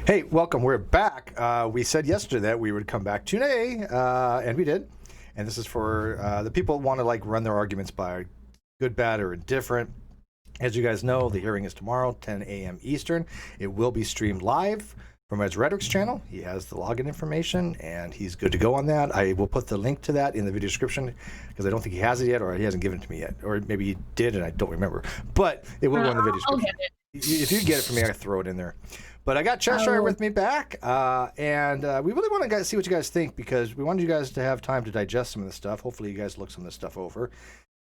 Hey, welcome. We're back. We said yesterday that we would come back today, and we did. And this is for the people who want to run their arguments by good, bad, or indifferent. As you guys know, the hearing is tomorrow, 10 a.m. Eastern. It will be streamed live from Rhetoric's channel. He has the login information, and he's good to go on that. I will put the link to that in the video description because I don't think he has it yet, or he hasn't given it to me yet, or maybe he did and I don't remember. But it will go in the video description. I'll get it. If you get it from me, I can throw it in there. But I got Cheshire with me back, and we really want to see what you guys think because we wanted you guys to have time to digest some of this stuff. Hopefully, you guys look some of this stuff over.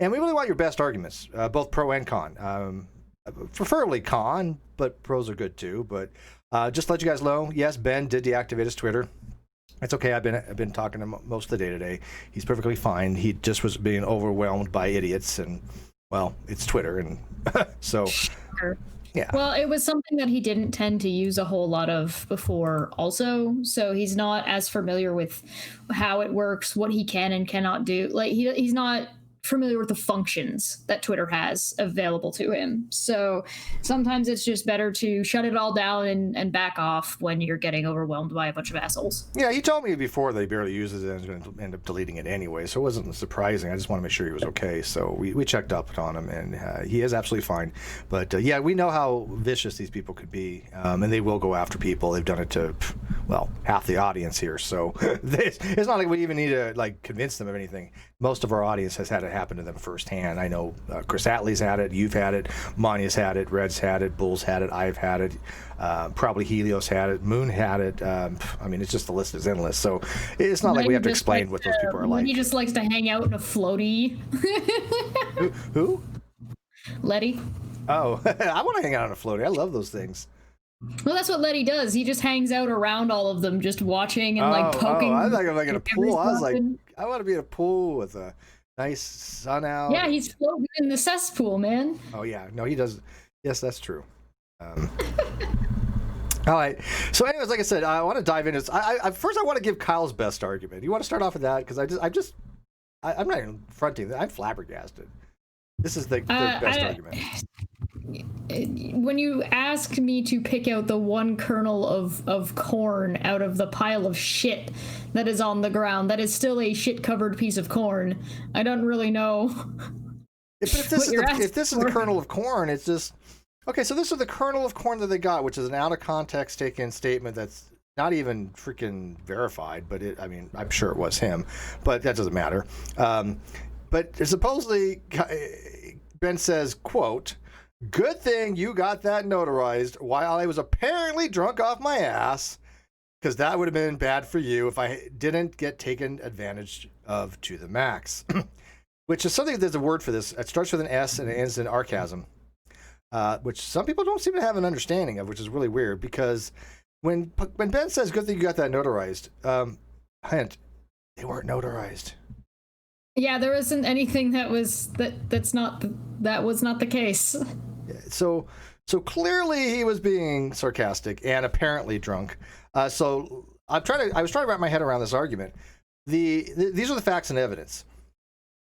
And we really want your best arguments, both pro and con. Preferably con, but pros are good too. But just to let you guys know, yes, Ben did deactivate his Twitter. It's okay. I've been talking to him most of the day today. He's perfectly fine. He just was being overwhelmed by idiots, and well, it's Twitter, and so. Sure. Yeah. Well, it was something that he didn't tend to use a whole lot of before also, so he's not as familiar with how it works, what he can and cannot do. Like he's not familiar with the functions that Twitter has available to him. So sometimes it's just better to shut it all down and back off when you're getting overwhelmed by a bunch of assholes. Yeah, he told me before that he barely uses it and is going to end up deleting it anyway, so it wasn't surprising. I just want to make sure he was okay. So we checked up on him, and he is absolutely fine. But yeah, we know how vicious these people could be, and they will go after people. They've done it to, well, half the audience here. So it's not like we even need to convince them of anything. Most of our audience has had it happen to them firsthand. I know Chris Atlee's had it, you've had it, Monya's had it, Red's had it, Bull's had it, I've had it, probably Helios had it, Moon had it. I mean, it's just the list is endless. So it's not like we have to explain what those people are like. He just likes to hang out in a floaty. Who? Letty. Oh, I want to hang out on a floaty. I love those things. Well, that's what Letty does. He just hangs out around all of them, just watching and poking. I thought I'm in a pool. I was like, I want to be in a pool with a nice sun out. Yeah, he's floating in the cesspool, man. Oh yeah, no, he does. Yes, that's true. All right. So, anyways, like I said, I want to dive into this. First, I want to give Kyle's best argument. You want to start off with that because I'm not even fronting. I'm flabbergasted. This is the best argument. When you ask me to pick out the one kernel of corn out of the pile of shit that is on the ground, that is still a shit-covered piece of corn, I don't really know. But if this is the kernel of corn, it's just... Okay, so this is the kernel of corn that they got, which is an out-of-context taken statement that's not even freaking verified, but I mean, I'm sure it was him, but that doesn't matter. But supposedly, Ben says, quote, "Good thing you got that notarized while I was apparently drunk off my ass, because that would have been bad for you if I didn't get taken advantage of to the max." Which is something, there's a word for this. It starts with an S and it ends in archasm, which some people don't seem to have an understanding of, which is really weird, because when Ben says, "Good thing you got that notarized," hint, they weren't notarized. Yeah, there isn't anything that was that was not the case. So clearly he was being sarcastic and apparently drunk. So I was trying to wrap my head around this argument. These are the facts and evidence.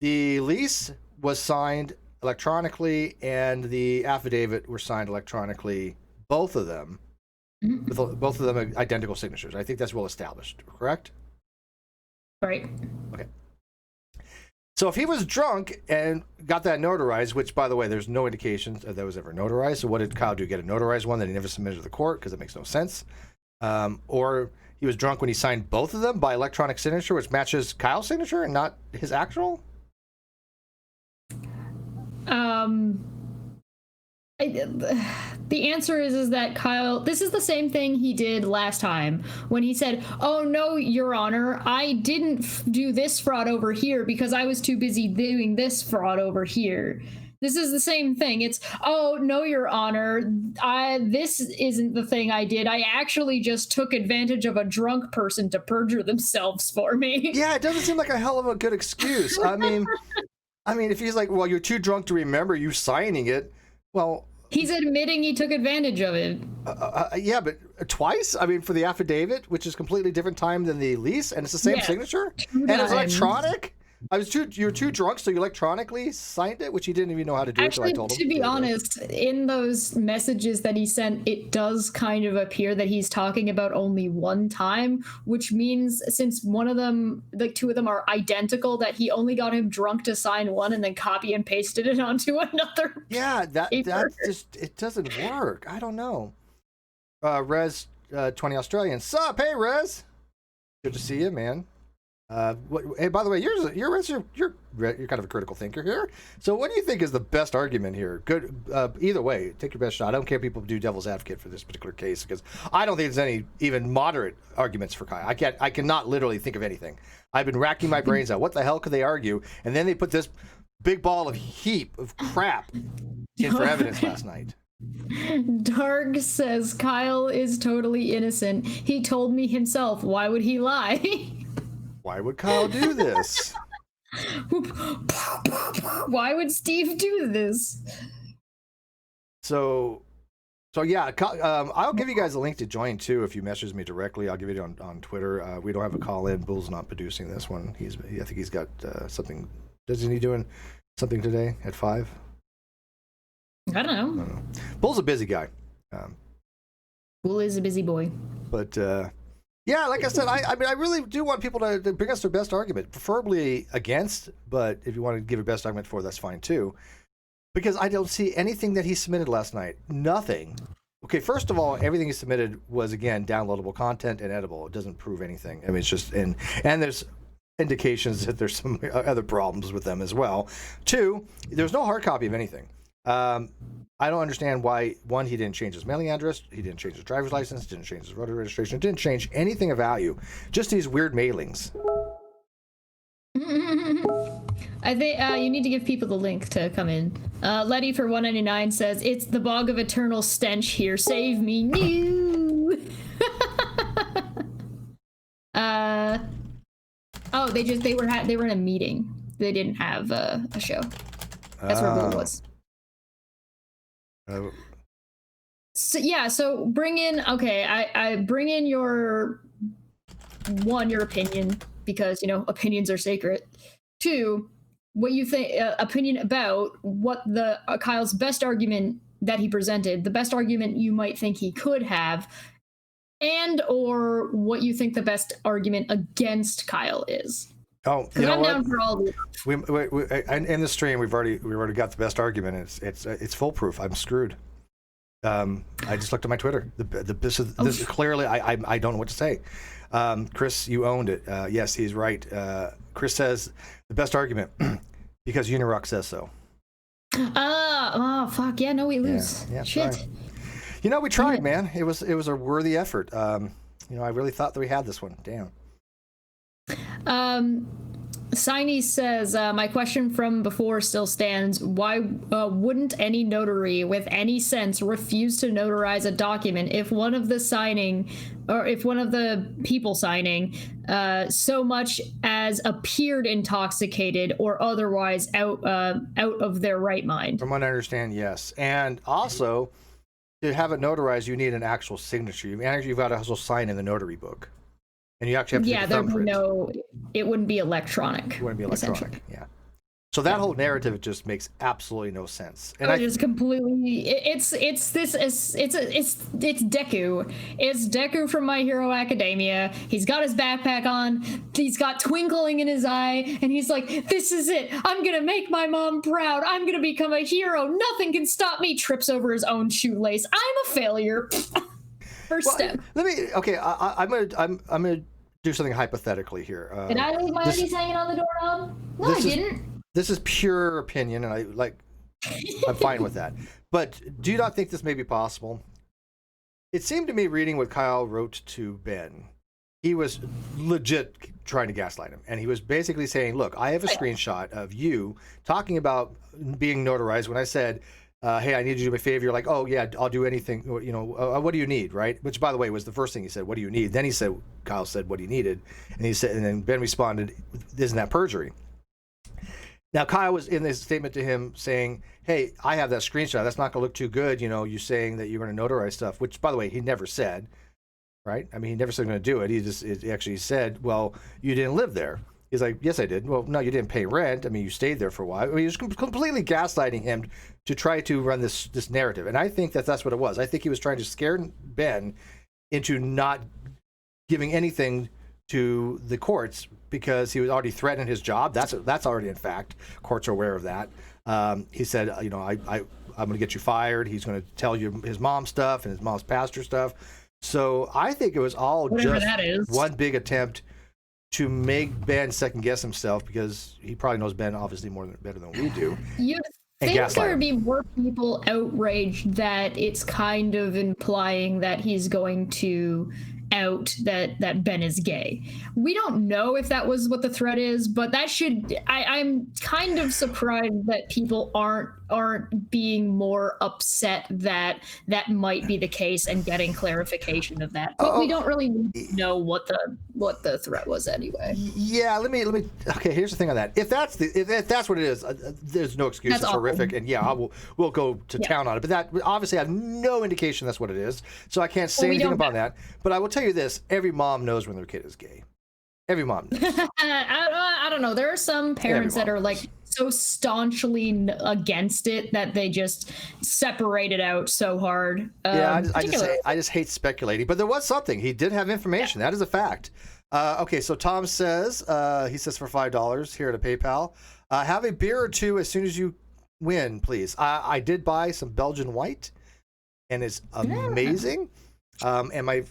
The lease was signed electronically, and the affidavit were signed electronically. Both of them, with both of them identical signatures. I think that's well established. Correct? Right. Okay. So if he was drunk and got that notarized, which, by the way, there's no indications that was ever notarized. So what did Kyle do? Get a notarized one that he never submitted to the court because it makes no sense. Or he was drunk when he signed both of them by electronic signature, which matches Kyle's signature and not his actual? The answer is that Kyle, this is the same thing he did last time when he said, "Oh no, Your Honor, I didn't do this fraud over here because I was too busy doing this fraud over here." This is the same thing. It's, "Oh no, Your Honor, this isn't the thing I did. I actually just took advantage of a drunk person to perjure themselves for me." Yeah, it doesn't seem like a hell of a good excuse. I mean, if he's like, "Well, you're too drunk to remember you signing it," well, he's admitting he took advantage of it. Yeah, but twice? I mean, for the affidavit, which is completely different time than the lease, and it's the same signature, and it's electronic. You were too drunk, so you electronically signed it, which he didn't even know how to do. Actually, until I told him. To be honest, in those messages that he sent, it does kind of appear that he's talking about only one time, which means since one of them, like two of them, are identical, that he only got him drunk to sign one and then copy and pasted it onto another. Yeah, that just it doesn't work. I don't know. Res 20 Australian. Sup? Hey, Res. Good to see you, man. Hey, by the way, you're kind of a critical thinker here. So, what do you think is the best argument here? Good. Either way, take your best shot. I don't care if people do devil's advocate for this particular case because I don't think there's any even moderate arguments for Kai. I cannot literally think of anything. I've been racking my brains out. What the hell could they argue? And then they put this big ball of heap of crap in for evidence last night. Dark says Kyle is totally innocent. He told me himself. Why would he lie? Why would Kyle do this? Why would Steve do this? So yeah, I'll give you guys a link to join too if you message me directly. I'll give it on Twitter. We don't have a call in. Bull's not producing this one. I think he's got something. Isn't he doing something today at 5? I don't know. Bull's a busy guy. Bull is a busy boy. But yeah, like I said, I mean, I really do want people to bring us their best argument, preferably against, but if you want to give a best argument for, that's fine too. Because I don't see anything that he submitted last night. Nothing. Okay, first of all, everything he submitted was, again, downloadable content and edible. It doesn't prove anything. I mean, it's just, and there's indications that there's some other problems with them as well. 2, there's no hard copy of anything. I don't understand why, 1, he didn't change his mailing address, he didn't change his driver's license, didn't change his voter registration, didn't change anything of value, just these weird mailings. I think you need to give people the link to come in. Letty for 199 says, it's the bog of eternal stench here, save me, new. Oh, they were in a meeting. They didn't have a show. That's where Bull was. So bring in, I bring in your opinion, because opinions are sacred. 2, what you think, opinion about what the Kyle's best argument that he presented, the best argument you might think he could have, and or what you think the best argument against Kyle is. Oh, you know I'm what? down for all of it. In the stream, we've already got the best argument. It's foolproof. I'm screwed. I just looked at my Twitter. This is clearly. I don't know what to say. Chris, you owned it. Yes, he's right. Chris says the best argument because Unirock says so. Oh fuck yeah! No, we lose. Yeah, shit. Sorry. We tried, man. It was a worthy effort. I really thought that we had this one. Damn. Signy says, my question from before still stands. Why wouldn't any notary with any sense refuse to notarize a document if one of the people signing so much as appeared intoxicated or otherwise out of their right mind? From what I understand, yes. And also, to have it notarized, you need an actual signature. You've got to also sign in the notary book. And you actually have to take a thumbprint. It wouldn't be electronic. It wouldn't be electronic, yeah. So that whole narrative just makes absolutely no sense. And it's completely. It's Deku. It's Deku from My Hero Academia. He's got his backpack on. He's got twinkling in his eye, and he's like, "This is it. I'm gonna make my mom proud. I'm gonna become a hero. Nothing can stop me." Trips over his own shoelace. I'm a failure. First step. Let me. Okay, I'm gonna do something hypothetically here. Did I leave my undies hanging on the doorknob? No, I didn't. This is pure opinion, and I'm fine with that. But do you not think this may be possible? It seemed to me, reading what Kyle wrote to Ben, he was legit trying to gaslight him, and he was basically saying, "Look, I have a screenshot of you talking about being notarized when I said." Hey, I need you to do me a favor. You're like, oh yeah, I'll do anything. What do you need, right? Which, by the way, was the first thing he said. What do you need? Then Kyle said what he needed, and then Ben responded, "Isn't that perjury?" Now Kyle was in this statement to him saying, "Hey, I have that screenshot. That's not going to look too good. You saying that you're going to notarize stuff." Which, by the way, he never said, right? I mean, he never said going to do it. He actually said, "Well, you didn't live there." He's like, yes, I did. Well, no, you didn't pay rent. I mean, you stayed there for a while. I mean, he was completely gaslighting him to try to run this narrative. And I think that's what it was. I think he was trying to scare Ben into not giving anything to the courts because he was already threatening his job. That's already in fact. Courts are aware of that. He said, I'm going to get you fired. He's going to tell you his mom's stuff and his mom's pastor stuff. So I think it was all just one big attempt to make Ben second guess himself because he probably knows Ben obviously better than we do. You'd think there would be more people outraged that it's kind of implying that he's going to out that Ben is gay. We don't know if that was what the threat is, but that should. I'm kind of surprised that people aren't being more upset that might be the case and getting clarification of that. But we don't really know what the threat was anyway. Yeah, let me. Okay, here's the thing on that. If that's what it is, there's no excuse. It's horrific, and we'll go to town on it. But that obviously I have no indication that's what it is, so I can't say anything about that. But I will tell you this: every mom knows when their kid is gay. Every mom knows. I don't know. There are some parents that are like so staunchly against it that they just separate it out so hard. I just hate speculating. But there was something. He did have information. That is a fact. Okay, so Tom says, he says for $5 here at a PayPal, have a beer or two as soon as you win, please. I did buy some Belgian white, and it's amazing. And my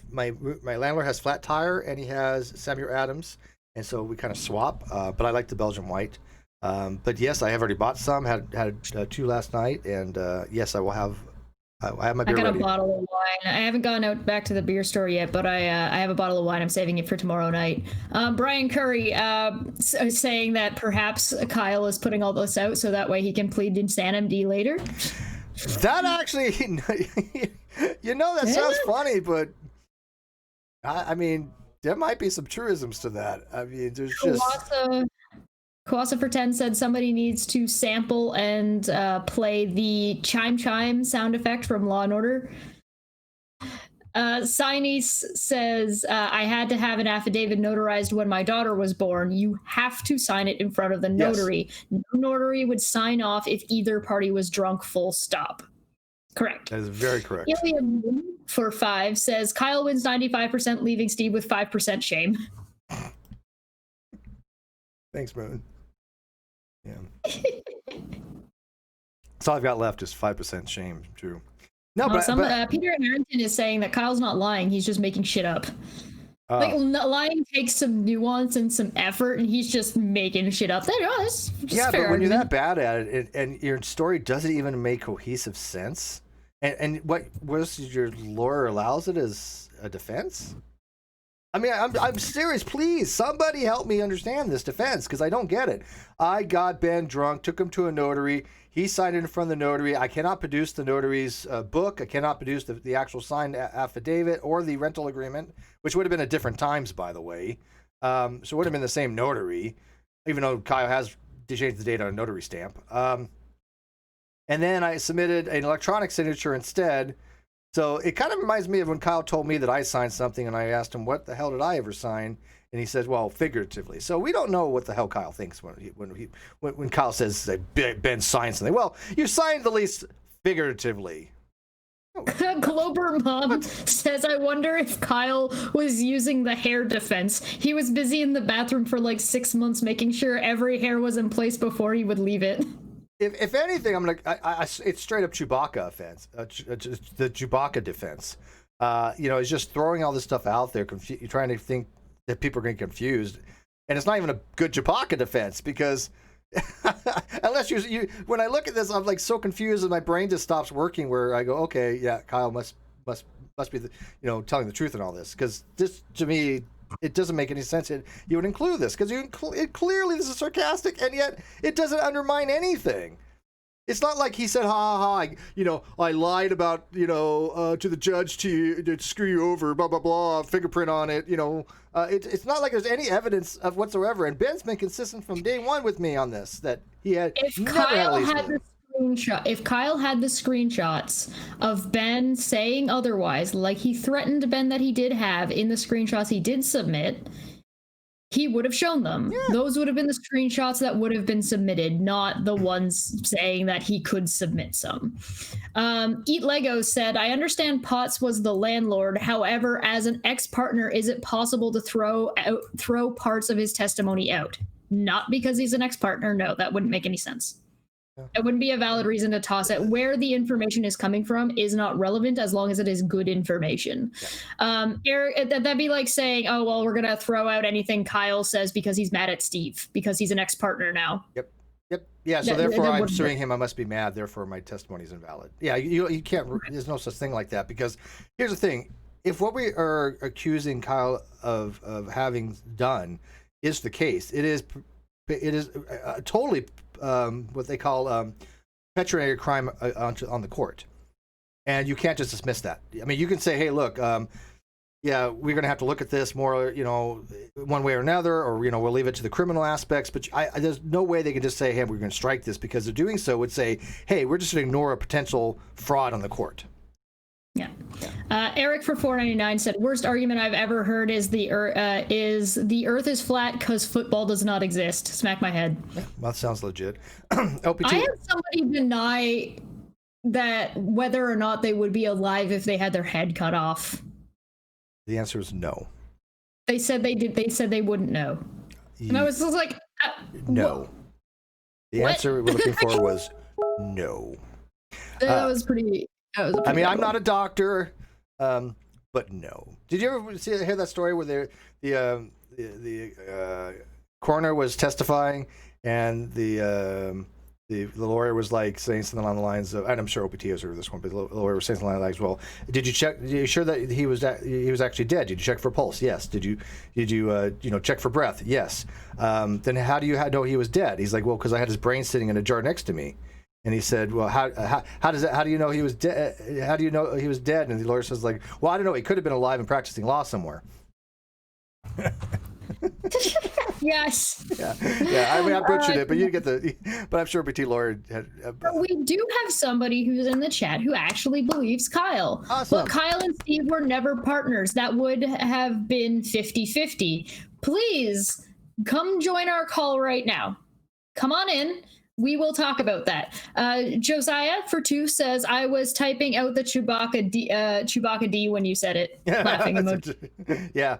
landlord has flat tire, and he has Samuel Adams, and so we kind of swap. But I like the Belgian white. But yes, I have already bought some. Had 2 last night, and yes, I will have. I have my beer ready. I got a bottle of wine. I haven't gone out back to the beer store yet, but I have a bottle of wine. I'm saving it for tomorrow night. Brian Curry saying that perhaps Kyle is putting all this out so that way he can plead insanity later. That actually, that sounds funny, but I mean, there might be some truisms to that. I mean, there's just. Kawasa for 10 said somebody needs to sample and play the chime sound effect from Law and Order. Sinise says, I had to have an affidavit notarized when my daughter was born. You have to sign it in front of the notary. Yes. No notary would sign off if either party was drunk, full stop. Correct. That is very correct. Ilium for 5 says, Kyle wins 95%, leaving Steve with 5% shame. Thanks, Moon. Yeah. That's all I've got left is 5% shame. True. No, but Peter Harrington is saying that Kyle's not lying. He's just making shit up. Lying takes some nuance and some effort, and he's just making shit up. That's but when you're that bad at it, and your story doesn't even make cohesive sense, and what your lawyer allows it as a defense? I mean, I'm serious. Please, somebody help me understand this defense because I don't get it. I got Ben drunk, took him to a notary. He signed it in front of the notary. I cannot produce the notary's book. I cannot produce the actual signed affidavit or the rental agreement, which would have been at different times, by the way. So it would have been the same notary, even though Kyle has changed the date on a notary stamp. And then I submitted an electronic signature instead. So it kind of reminds me of when Kyle told me that I signed something, and I asked him, what the hell did I ever sign? And he said, well, figuratively. So we don't know what the hell Kyle thinks when Kyle says that Ben signed something. Well, you signed the lease figuratively. Glober Mom says, I wonder if Kyle was using the hair defense. He was busy in the bathroom for like 6 months making sure every hair was in place before he would leave it. If anything, it's straight up Chewbacca offense, the Chewbacca defense. He's just throwing all this stuff out there. You're trying to think that people are getting confused, and it's not even a good Chewbacca defense because unless you when I look at this, I'm like so confused and my brain just stops working. Where I go, okay, yeah, Kyle must be telling the truth in all this because this to me. It doesn't make any sense. You would include this because clearly this is sarcastic, and yet it doesn't undermine anything. It's not like he said, "Ha ha ha!" I lied about to the judge to screw you over, blah blah blah, fingerprint on it. It's not like there's any evidence of whatsoever. And Ben's been consistent from day one with me on this that he had. If Kyle had the screenshots of Ben saying otherwise, like he threatened Ben that he did have in the screenshots he did submit, he would have shown them. Yeah. Those would have been the screenshots that would have been submitted, not the ones saying that he could submit some. Eat Lego said, I understand Potts was the landlord. However, as an ex-partner, is it possible to throw parts of his testimony out? Not because he's an ex-partner. No, that wouldn't make any sense. It wouldn't be a valid reason to toss it. Where the information is coming from is not relevant as long as it is good information. Eric, that'd be like saying, oh, well, we're going to throw out anything Kyle says because he's mad at Steve because he's an ex-partner now. Yep. Yeah, so therefore I'm suing him. I must be mad. Therefore, my testimony is invalid. Yeah, you can't. There's no such thing like that because here's the thing. If what we are accusing Kyle of having done is the case, it is totally what they call perpetrating a crime on the court, and you can't just dismiss that. I mean, you can say, "Hey, look, yeah, we're going to have to look at this more, one way or another, or we'll leave it to the criminal aspects." But there's no way they can just say, "Hey, we're going to strike this," because they're doing so would say, "Hey, we're just going to ignore a potential fraud on the court." Yeah. Eric for $4.99 said, worst argument I've ever heard is the earth is flat because football does not exist. Smack my head. Yeah, well, that sounds legit. LPT. I had somebody deny that whether or not they would be alive if they had their head cut off. The answer is no. They said they did. They said they wouldn't know. And I was just like, no. The answer we're looking for was no. That was pretty... I mean, I'm not a doctor, but no. Did you ever hear that story where the coroner was testifying and the lawyer was like saying something along the lines of, and I'm sure OPT has heard of this one, but the lawyer was saying something along the lines, well, did you check? Are you sure that he was actually dead? Did you check for pulse? Yes. Did you check for breath? Yes. Then how do you know he was dead? He's like, well, because I had his brain sitting in a jar next to me. And he said, well, how do you know he was dead? How do you know he was dead? And the lawyer says, like, well, I don't know. He could have been alive and practicing law somewhere. Yes. Yeah. I mean, I butchered it, but you get but I'm sure BT lawyer had. But we do have somebody who's in the chat who actually believes Kyle. Awesome. But Kyle and Steve were never partners. That would have been 50-50. Please come join our call right now. Come on in. We will talk about that. Josiah for 2 says, I was typing out the Chewbacca D when you said it. Laughing emoji. Yeah.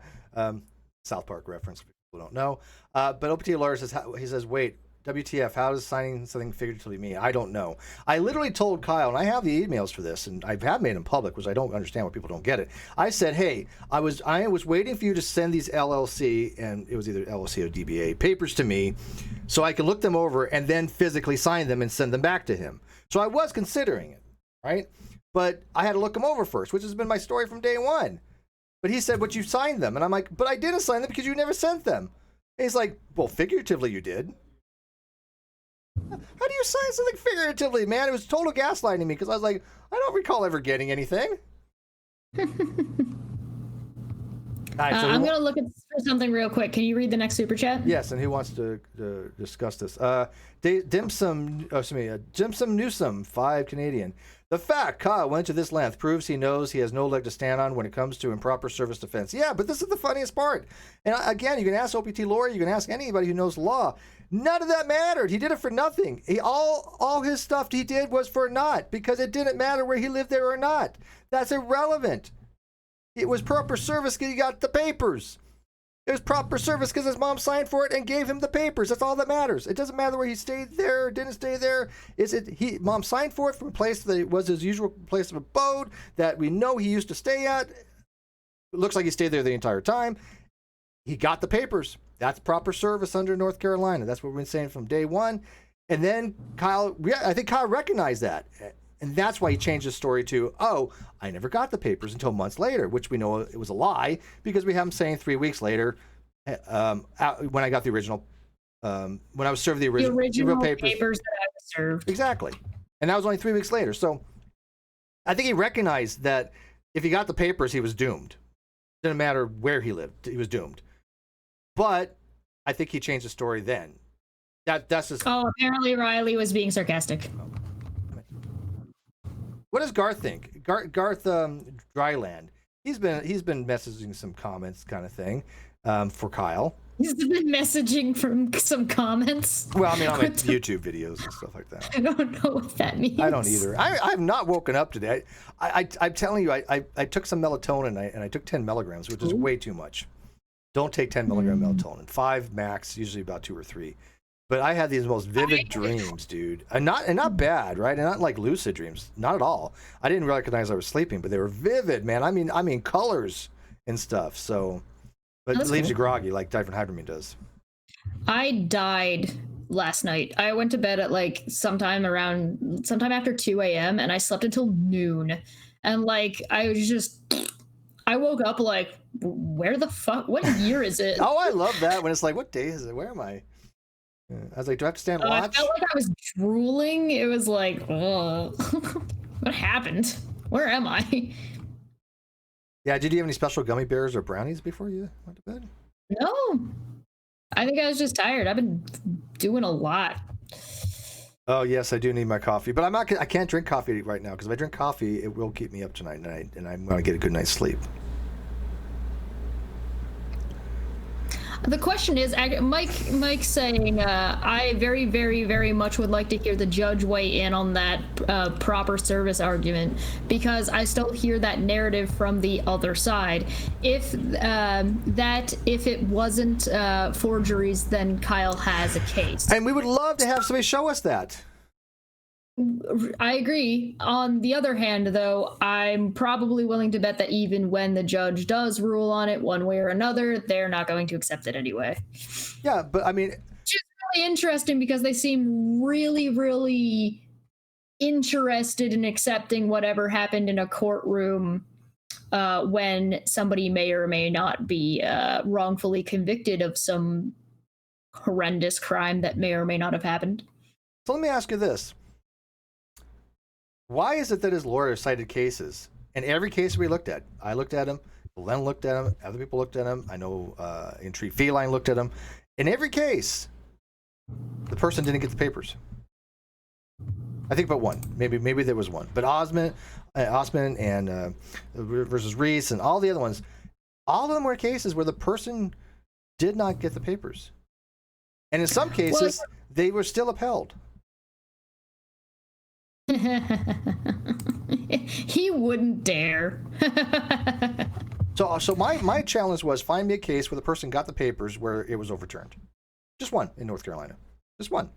South Park reference, people don't know. But OPT lawyer says, he says, wait, WTF, how does signing something figuratively mean? I don't know. I literally told Kyle, and I have the emails for this, and I have made them public, which I don't understand why people don't get it. I said, hey, I was waiting for you to send these LLC, and it was either LLC or DBA, papers to me, so I could look them over and then physically sign them and send them back to him. So I was considering it, right? But I had to look them over first, which has been my story from day one. But he said, but you signed them. And I'm like, but I didn't sign them because you never sent them. And he's like, well, figuratively you did. How do you sign something figuratively, man? It was total gaslighting me because I was like, I don't recall ever getting anything. Right, so I'm going to look at something real quick. Can you read the next super chat? Yes, and who wants to discuss this? Dimsum Newsome, 5 Canadian. The fact Kyle went to this length proves he knows he has no leg to stand on when it comes to improper service defense. Yeah, but this is the funniest part. And again, you can ask OPT lawyer, you can ask anybody who knows law. None of that mattered. He did it for nothing. All his stuff he did was for naught because it didn't matter where he lived there or not. That's irrelevant. It was proper service because he got the papers. It was proper service because his mom signed for it and gave him the papers. That's all that matters. It doesn't matter where he stayed there or didn't stay there. Mom signed for it from a place that was his usual place of abode that we know he used to stay at. It looks like he stayed there the entire time. He got the papers. That's proper service under North Carolina. That's what we've been saying from day one. And then I think Kyle recognized that. And that's why he changed his story to, oh, I never got the papers until months later, which we know it was a lie because we have him saying 3 weeks later when I got the original, when I was served the original papers that I was served. Exactly. And that was only 3 weeks later. So I think he recognized that if he got the papers, he was doomed. It didn't matter where he lived. He was doomed. But I think he changed the story then. That's just... Oh, apparently Riley was being sarcastic. What does Garth think? Garth Dryland. He's been messaging some comments kind of thing. for Kyle. He's been messaging from some comments. Well, I mean, on my YouTube videos and stuff like that. I don't know what that means. I don't either. I've not woken up today. I'm telling you, I took some melatonin and I took 10 milligrams, which is way too much. Don't take 10 milligram melatonin. 5 max, usually about 2 or 3. But I had these most vivid dreams, dude. And not bad, right? And not like lucid dreams. Not at all. I didn't recognize I was sleeping, but they were vivid, man. I mean colors and stuff. So, but it leaves you groggy like diphenhydramine does. I died last night. I went to bed at like sometime after 2 a.m. and I slept until noon. And like I woke up like, where the fuck? What year is it? Oh, I love that when it's like, what day is it? Where am I? I was like, do I have to stand and watch? I felt like I was drooling. It was like, ugh. What happened? Where am I? Yeah, did you have any special gummy bears or brownies before you went to bed? No. I think I was just tired. I've been doing a lot. Oh, yes, I do need my coffee. But I can't drink coffee right now, because if I drink coffee, it will keep me up tonight, and I'm going to get a good night's sleep. The question is, Mike's saying, I very, very, very much would like to hear the judge weigh in on that proper service argument, because I still hear that narrative from the other side. If it wasn't forgeries, then Kyle has a case. And we would love to have somebody show us that. I agree. On the other hand, though, I'm probably willing to bet that even when the judge does rule on it one way or another, they're not going to accept it anyway. Yeah, but I mean... Which is really interesting because they seem really, really interested in accepting whatever happened in a courtroom when somebody may or may not be wrongfully convicted of some horrendous crime that may or may not have happened. So let me ask you this. Why is it that his lawyer cited cases? And every case we looked at, I looked at him, Len looked at him, other people looked at him, I know Intrigue Feline looked at him. In every case, the person didn't get the papers. I think but one. Maybe there was one. But Osmond and versus Reese and all the other ones, all of them were cases where the person did not get the papers. And in some cases, they were still upheld. He wouldn't dare. So my challenge was find me a case where the person got the papers where it was overturned. Just one in North Carolina. Just one.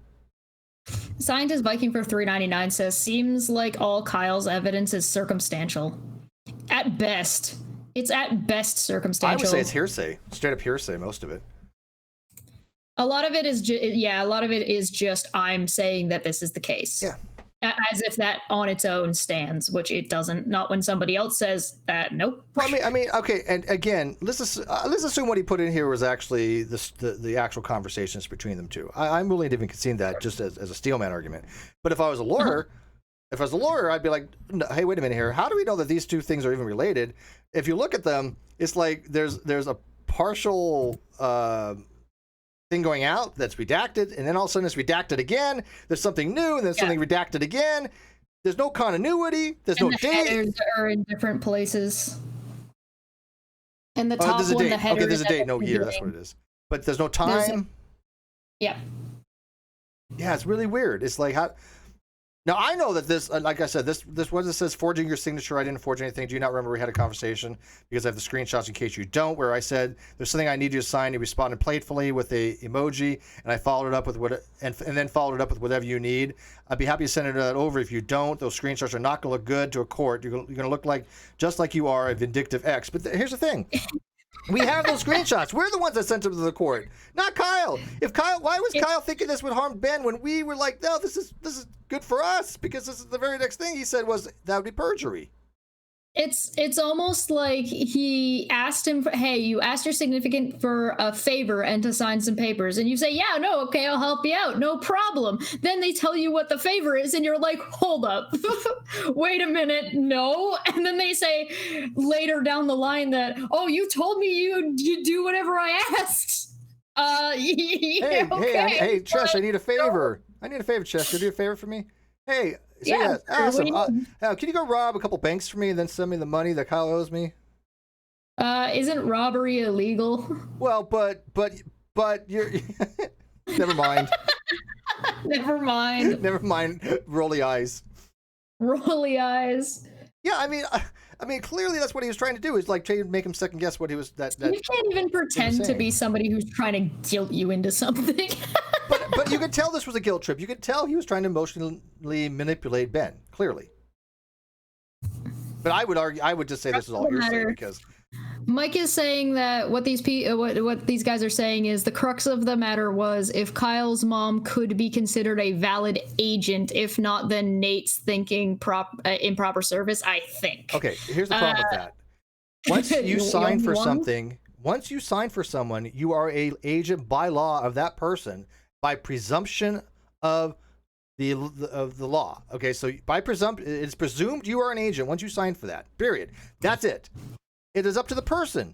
Scientist Viking for $3.99 says, seems like all Kyle's evidence is circumstantial. At best. It's at best circumstantial. I would say it's hearsay. Straight up hearsay, most of it. A lot of it is just I'm saying that this is the case. Yeah. As if that on its own stands, which it doesn't. Not when somebody else says that. Nope. Well, I mean, okay. And again, let's assume what he put in here was actually the actual conversations between them two. I'm willing to even concede that just as a steelman argument. But if I was a lawyer, I'd be like, no, hey, wait a minute here. How do we know that these two things are even related? If you look at them, it's like there's a partial thing going out that's redacted, and then all of a sudden it's redacted again. There's something new, and then something redacted again. There's no continuity. There's no date. Headers are in different places. And the top there's a one, date. the header. Okay, there's a date, no year. That's what it is. But there's no time. Yeah, it's really weird. It's like how. Now I know that this, like I said, this one that says forging your signature. I didn't forge anything. Do you not remember we had a conversation? Because I have the screenshots in case you don't, where I said there's something I need you to sign. You responded playfully with a emoji, and I followed it up with and then followed it up with whatever you need. I'd be happy to send that over. If you don't, those screenshots are not going to look good to a court. You're going to look just like you are a vindictive ex. But here's the thing. We have those screenshots. We're the ones that sent them to the court, not Kyle. Why was Kyle thinking this would harm Ben when we were like, no, this is good for us, because this is the very next thing he said was that would be perjury. It's almost like he asked him, hey, you asked your significant for a favor and to sign some papers, and you say, yeah, no, okay, I'll help you out, no problem. Then they tell you what the favor is, and you're like, hold up, wait a minute, no. And then they say later down the line that, oh, you told me you'd do whatever I asked. Hey, Chesh, I need a favor. I need a favor, Chesh. Could you do a favor for me? Hey. So yeah, awesome. Can you go rob a couple banks for me and then send me the money that Kyle owes me? Isn't robbery illegal? Well, but you're never mind. Never mind. Never mind. Rolly eyes. Rolly eyes. Yeah, I mean, clearly that's what he was trying to do. Is like trying to make him second guess what he was. You can't even pretend to be somebody who's trying to guilt you into something. but you could tell this was a guilt trip. You could tell he was trying to emotionally manipulate Ben. Clearly. But I would argue. I would just say this is all hearsay because Mike is saying that what these guys are saying is the crux of the matter was if Kyle's mom could be considered a valid agent. If not, then Nate's thinking improper service. I think. Okay, here's the problem with that. Once you sign for something, once you sign for someone, you are a agent by law of that person by presumption of the law. Okay, so by presumption, it's presumed you are an agent once you sign for that. Period. That's it. It is up to the person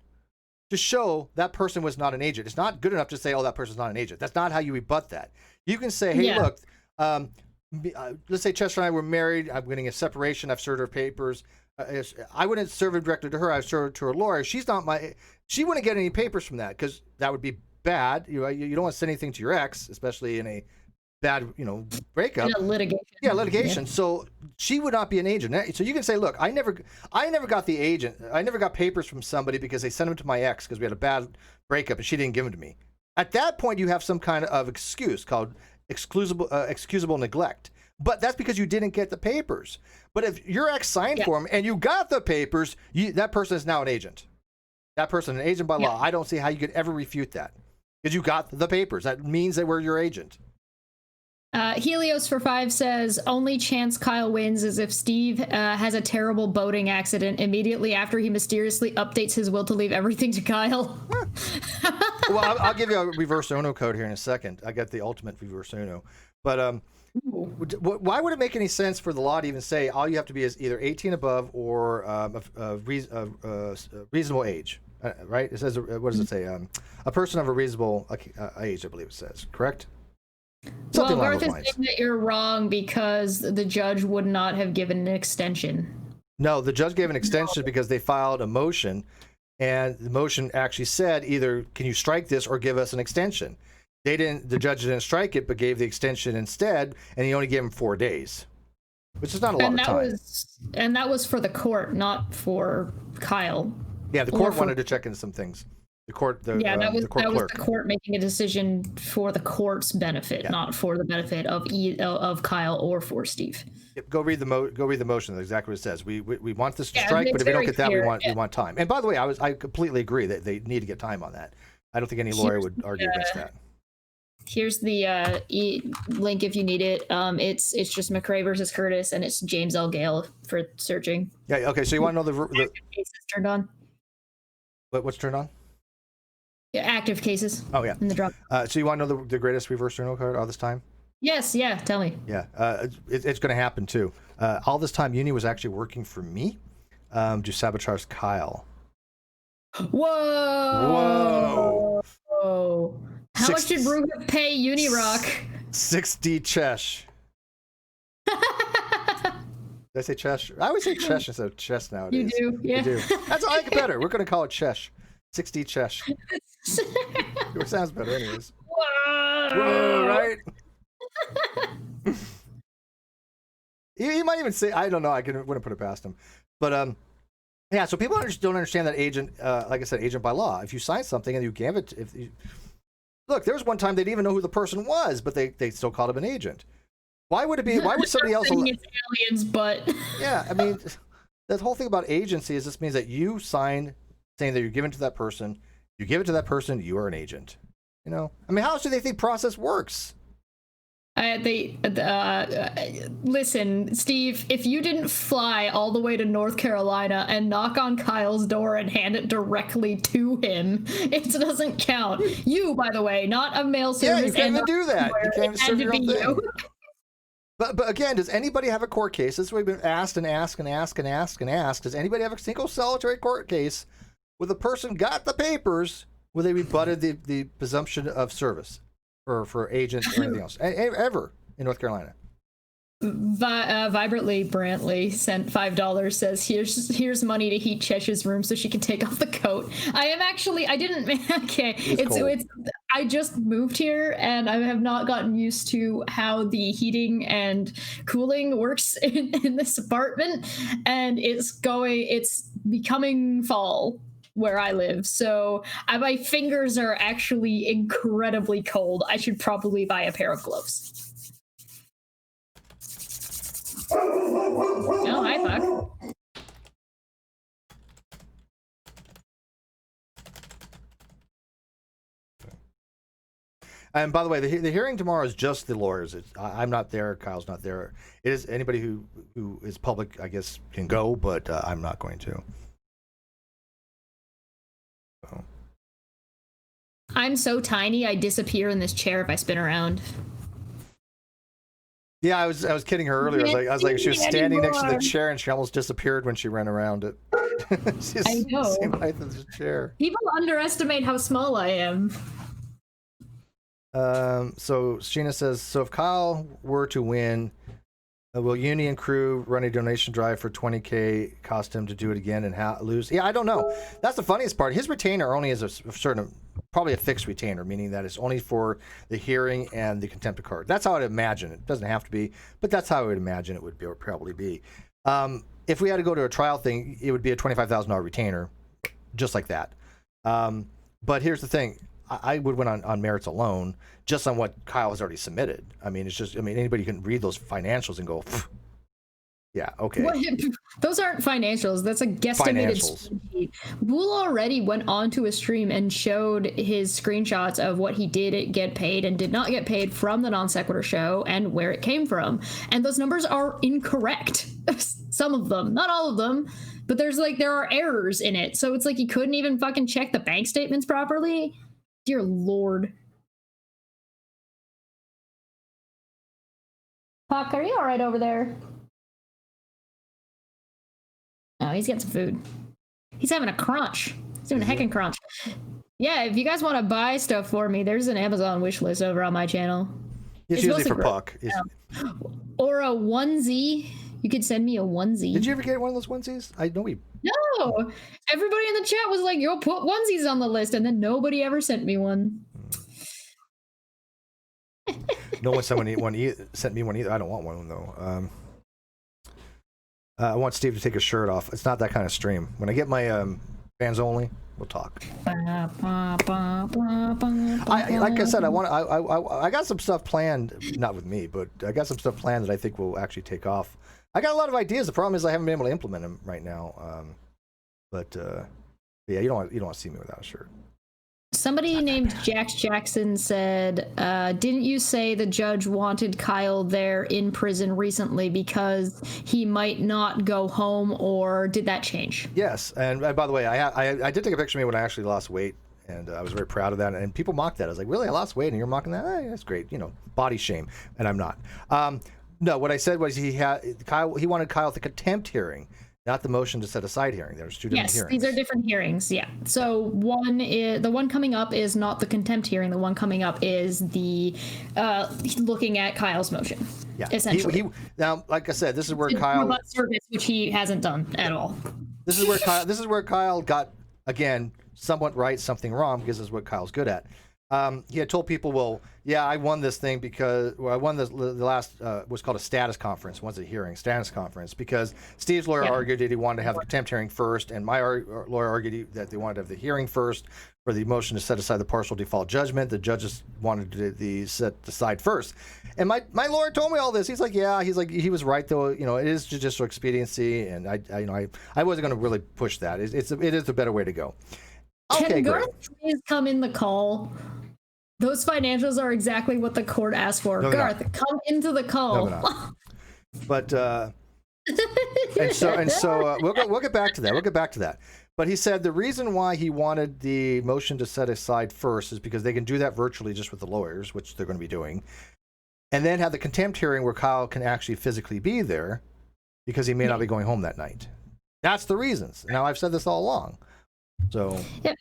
to show that person was not an agent. It's not good enough to say, oh, that person's not an agent. That's not how you rebut that. You can say, hey, look, let's say Chester and I were married. I'm getting a separation. I've served her papers. I wouldn't serve it directly to her. I've served it to her lawyer. She wouldn't get any papers from that because that would be bad. You don't want to send anything to your ex, especially in a bad, breakup. Litigation. Yeah, litigation. Yeah. So she would not be an agent. So you can say, look, I never got the agent. I never got papers from somebody because they sent them to my ex because we had a bad breakup and she didn't give them to me. At that point, you have some kind of excuse called excusable neglect. But that's because you didn't get the papers. But if your ex signed for them and you got the papers, that person is now an agent. That person, an agent by law. I don't see how you could ever refute that because you got the papers. That means they were your agent. Helios for 5 says, only chance Kyle wins is if Steve has a terrible boating accident immediately after he mysteriously updates his will to leave everything to Kyle. Well, I'll give you a reverse Uno code here in a second. I got the ultimate reverse Uno. But why would it make any sense for the law to even say all you have to be is either 18 above or a reasonable age? Right? It says, what does it say? A person of a reasonable age, I believe it says. Correct? Something well, Garth is saying that you're wrong because the judge would not have given an extension. No, the judge gave an extension because they filed a motion, and the motion actually said either can you strike this or give us an extension. They didn't. The judge didn't strike it, but gave the extension instead, and he only gave him 4 days, which is not a lot of time. And that was for the court, not for Kyle. Yeah, the court wanted to check into some things. The court, that was the court making a decision for the court's benefit, not for the benefit of Kyle or for Steve. Go read the motion. That's exactly what it says. We want this to strike, but if we don't get that, we want time. And by the way, I completely agree that they need to get time on that. I don't think any lawyer would argue against that. Here's the link if you need it. It's just McRae versus Curtis, and it's James L. Gale for searching. Yeah. Okay. So you want to know the cases turned on? What's turned on? Yeah, active cases. Oh yeah. In the drop. So you want to know the greatest reverse journal card all this time? Yes. Yeah. Tell me. Yeah. It's going to happen too. All this time, Uni was actually working for me to sabotage Kyle. Whoa. How much did Rube pay Unirock? 6D Chesh. Did I say Chesh? I always say Chesh instead of Chess nowadays. You do, yeah. You do. That's I like it better. We're going to call it Chesh. 6D Chesh. It sounds better anyways. Whoa, right? You might even say, I don't know, wouldn't put it past him. But yeah, so people don't understand that agent, like I said, agent by law. If you sign something and you give it, look, there was one time they didn't even know who the person was, but they still called him an agent. Why would somebody else? It's aliens, but yeah, I mean, the whole thing about agency is this means that you sign saying that you're giving to that person. You give it to that person, you are an agent. I mean, how else do they think process works? Listen, Steve, if you didn't fly all the way to North Carolina and knock on Kyle's door and hand it directly to him, it doesn't count. You, by the way, not a mail service. Yeah, you can't even do that. You can't even serve your own thing. But again, does anybody have a court case? This is what we've been asked and asked and asked and asked and asked. Does anybody have a single solitary court case where the person got the papers where they rebutted the presumption of service for agents or anything else ever in North Carolina? Vibrantly Brantley sent $5. Says here's money to heat Chesh's room so she can take off the coat. I didn't. Okay, it's I just moved here and I have not gotten used to how the heating and cooling works in this apartment, and it's becoming fall where I live, so my fingers are actually incredibly cold. I should probably buy a pair of gloves. Oh, hi, Puck. And by the way, the hearing tomorrow is just the lawyers. I'm not there. Kyle's not there. It is anybody who is public, I guess, can go, but I'm not going to. So. I'm so tiny, I disappear in this chair if I spin around. Yeah, I was kidding her earlier. I was like, she was standing next to the chair and she almost disappeared when she ran around it. I know. Same height as the chair. People underestimate how small I am. So Sheena says, so if Kyle were to win, will Uni and crew run a donation drive for $20K, cost him to do it again and lose? Yeah, I don't know. That's the funniest part. His retainer only is a certain, probably a fixed retainer, meaning that it's only for the hearing and the contempt of court. That's how I'd imagine it. It doesn't have to be, but that's how I would imagine it would probably be. If we had to go to a trial thing, it would be a $25,000 retainer, just like that. But here's the thing. I would win on merits alone, just on what Kyle has already submitted. I mean, it's just, anybody can read those financials and go, yeah, okay. What? Those aren't financials. That's a guesstimated spreadsheet. Boole already went onto a stream and showed his screenshots of what he did get paid and did not get paid from the Non Sequitur show and where it came from. And those numbers are incorrect. Some of them, not all of them, but there are errors in it. So it's like he couldn't even fucking check the bank statements properly. Dear Lord. Puck, are you all right over there? Oh, he's getting some food. He's having a crunch. He's doing a heckin' crunch. Yeah, if you guys want to buy stuff for me, there's an Amazon wish list over on my channel. It's usually for Puck. Or a onesie. You could send me a onesie. Did you ever get one of those onesies? I know we... No! Everybody in the chat was like, yo, put onesies on the list, and then nobody ever sent me one. No one sent me one either. I don't want one, though. I want Steve to take his shirt off. It's not that kind of stream. When I get my fans only, we'll talk. Like I said, I got some stuff planned, not with me, but I got some stuff planned that I think will actually take off. I got a lot of ideas. The problem is I haven't been able to implement them right now. Yeah, you don't want to see me without a shirt. Somebody named Jax Jackson said, didn't you say the judge wanted Kyle there in prison recently because he might not go home, or did that change? Yes, and by the way, I did take a picture of me when I actually lost weight, and I was very proud of that, and people mocked that. I was like, really, I lost weight and you're mocking that? Hey, that's great, body shame, and I'm not. No, what I said was he wanted Kyle at the contempt hearing, not the motion to set aside hearing. There's two different hearings. Yes, these are different hearings, yeah. So the one coming up is not the contempt hearing. The one coming up is the looking at Kyle's motion. Yeah, essentially. Now, like I said, this is where Kyle service, which he hasn't done at all. This is where Kyle got, again, somewhat right, something wrong, because this is what Kyle's good at. He had told people, well, yeah, I won this thing because I won the last what's called a status conference. Once a hearing, status conference, because Steve's lawyer argued that he wanted to have the contempt hearing first, and my lawyer argued that they wanted to have the hearing first for the motion to set aside the partial default judgment. The judges wanted to set aside first, and my lawyer told me all this. He's like, yeah, he was right though. It is judicial expediency, and I wasn't going to really push that. It is the better way to go. Okay, Can great. Garth please come in the call? Those financials are exactly what the court asked for. No, Garth, come into the call. No, but and so we'll get back to that. We'll get back to that. But he said the reason why he wanted the motion to set aside first is because they can do that virtually just with the lawyers, which they're going to be doing, and then have the contempt hearing where Kyle can actually physically be there because he may not be going home that night. That's the reasons. Now, I've said this all along. So. Yep.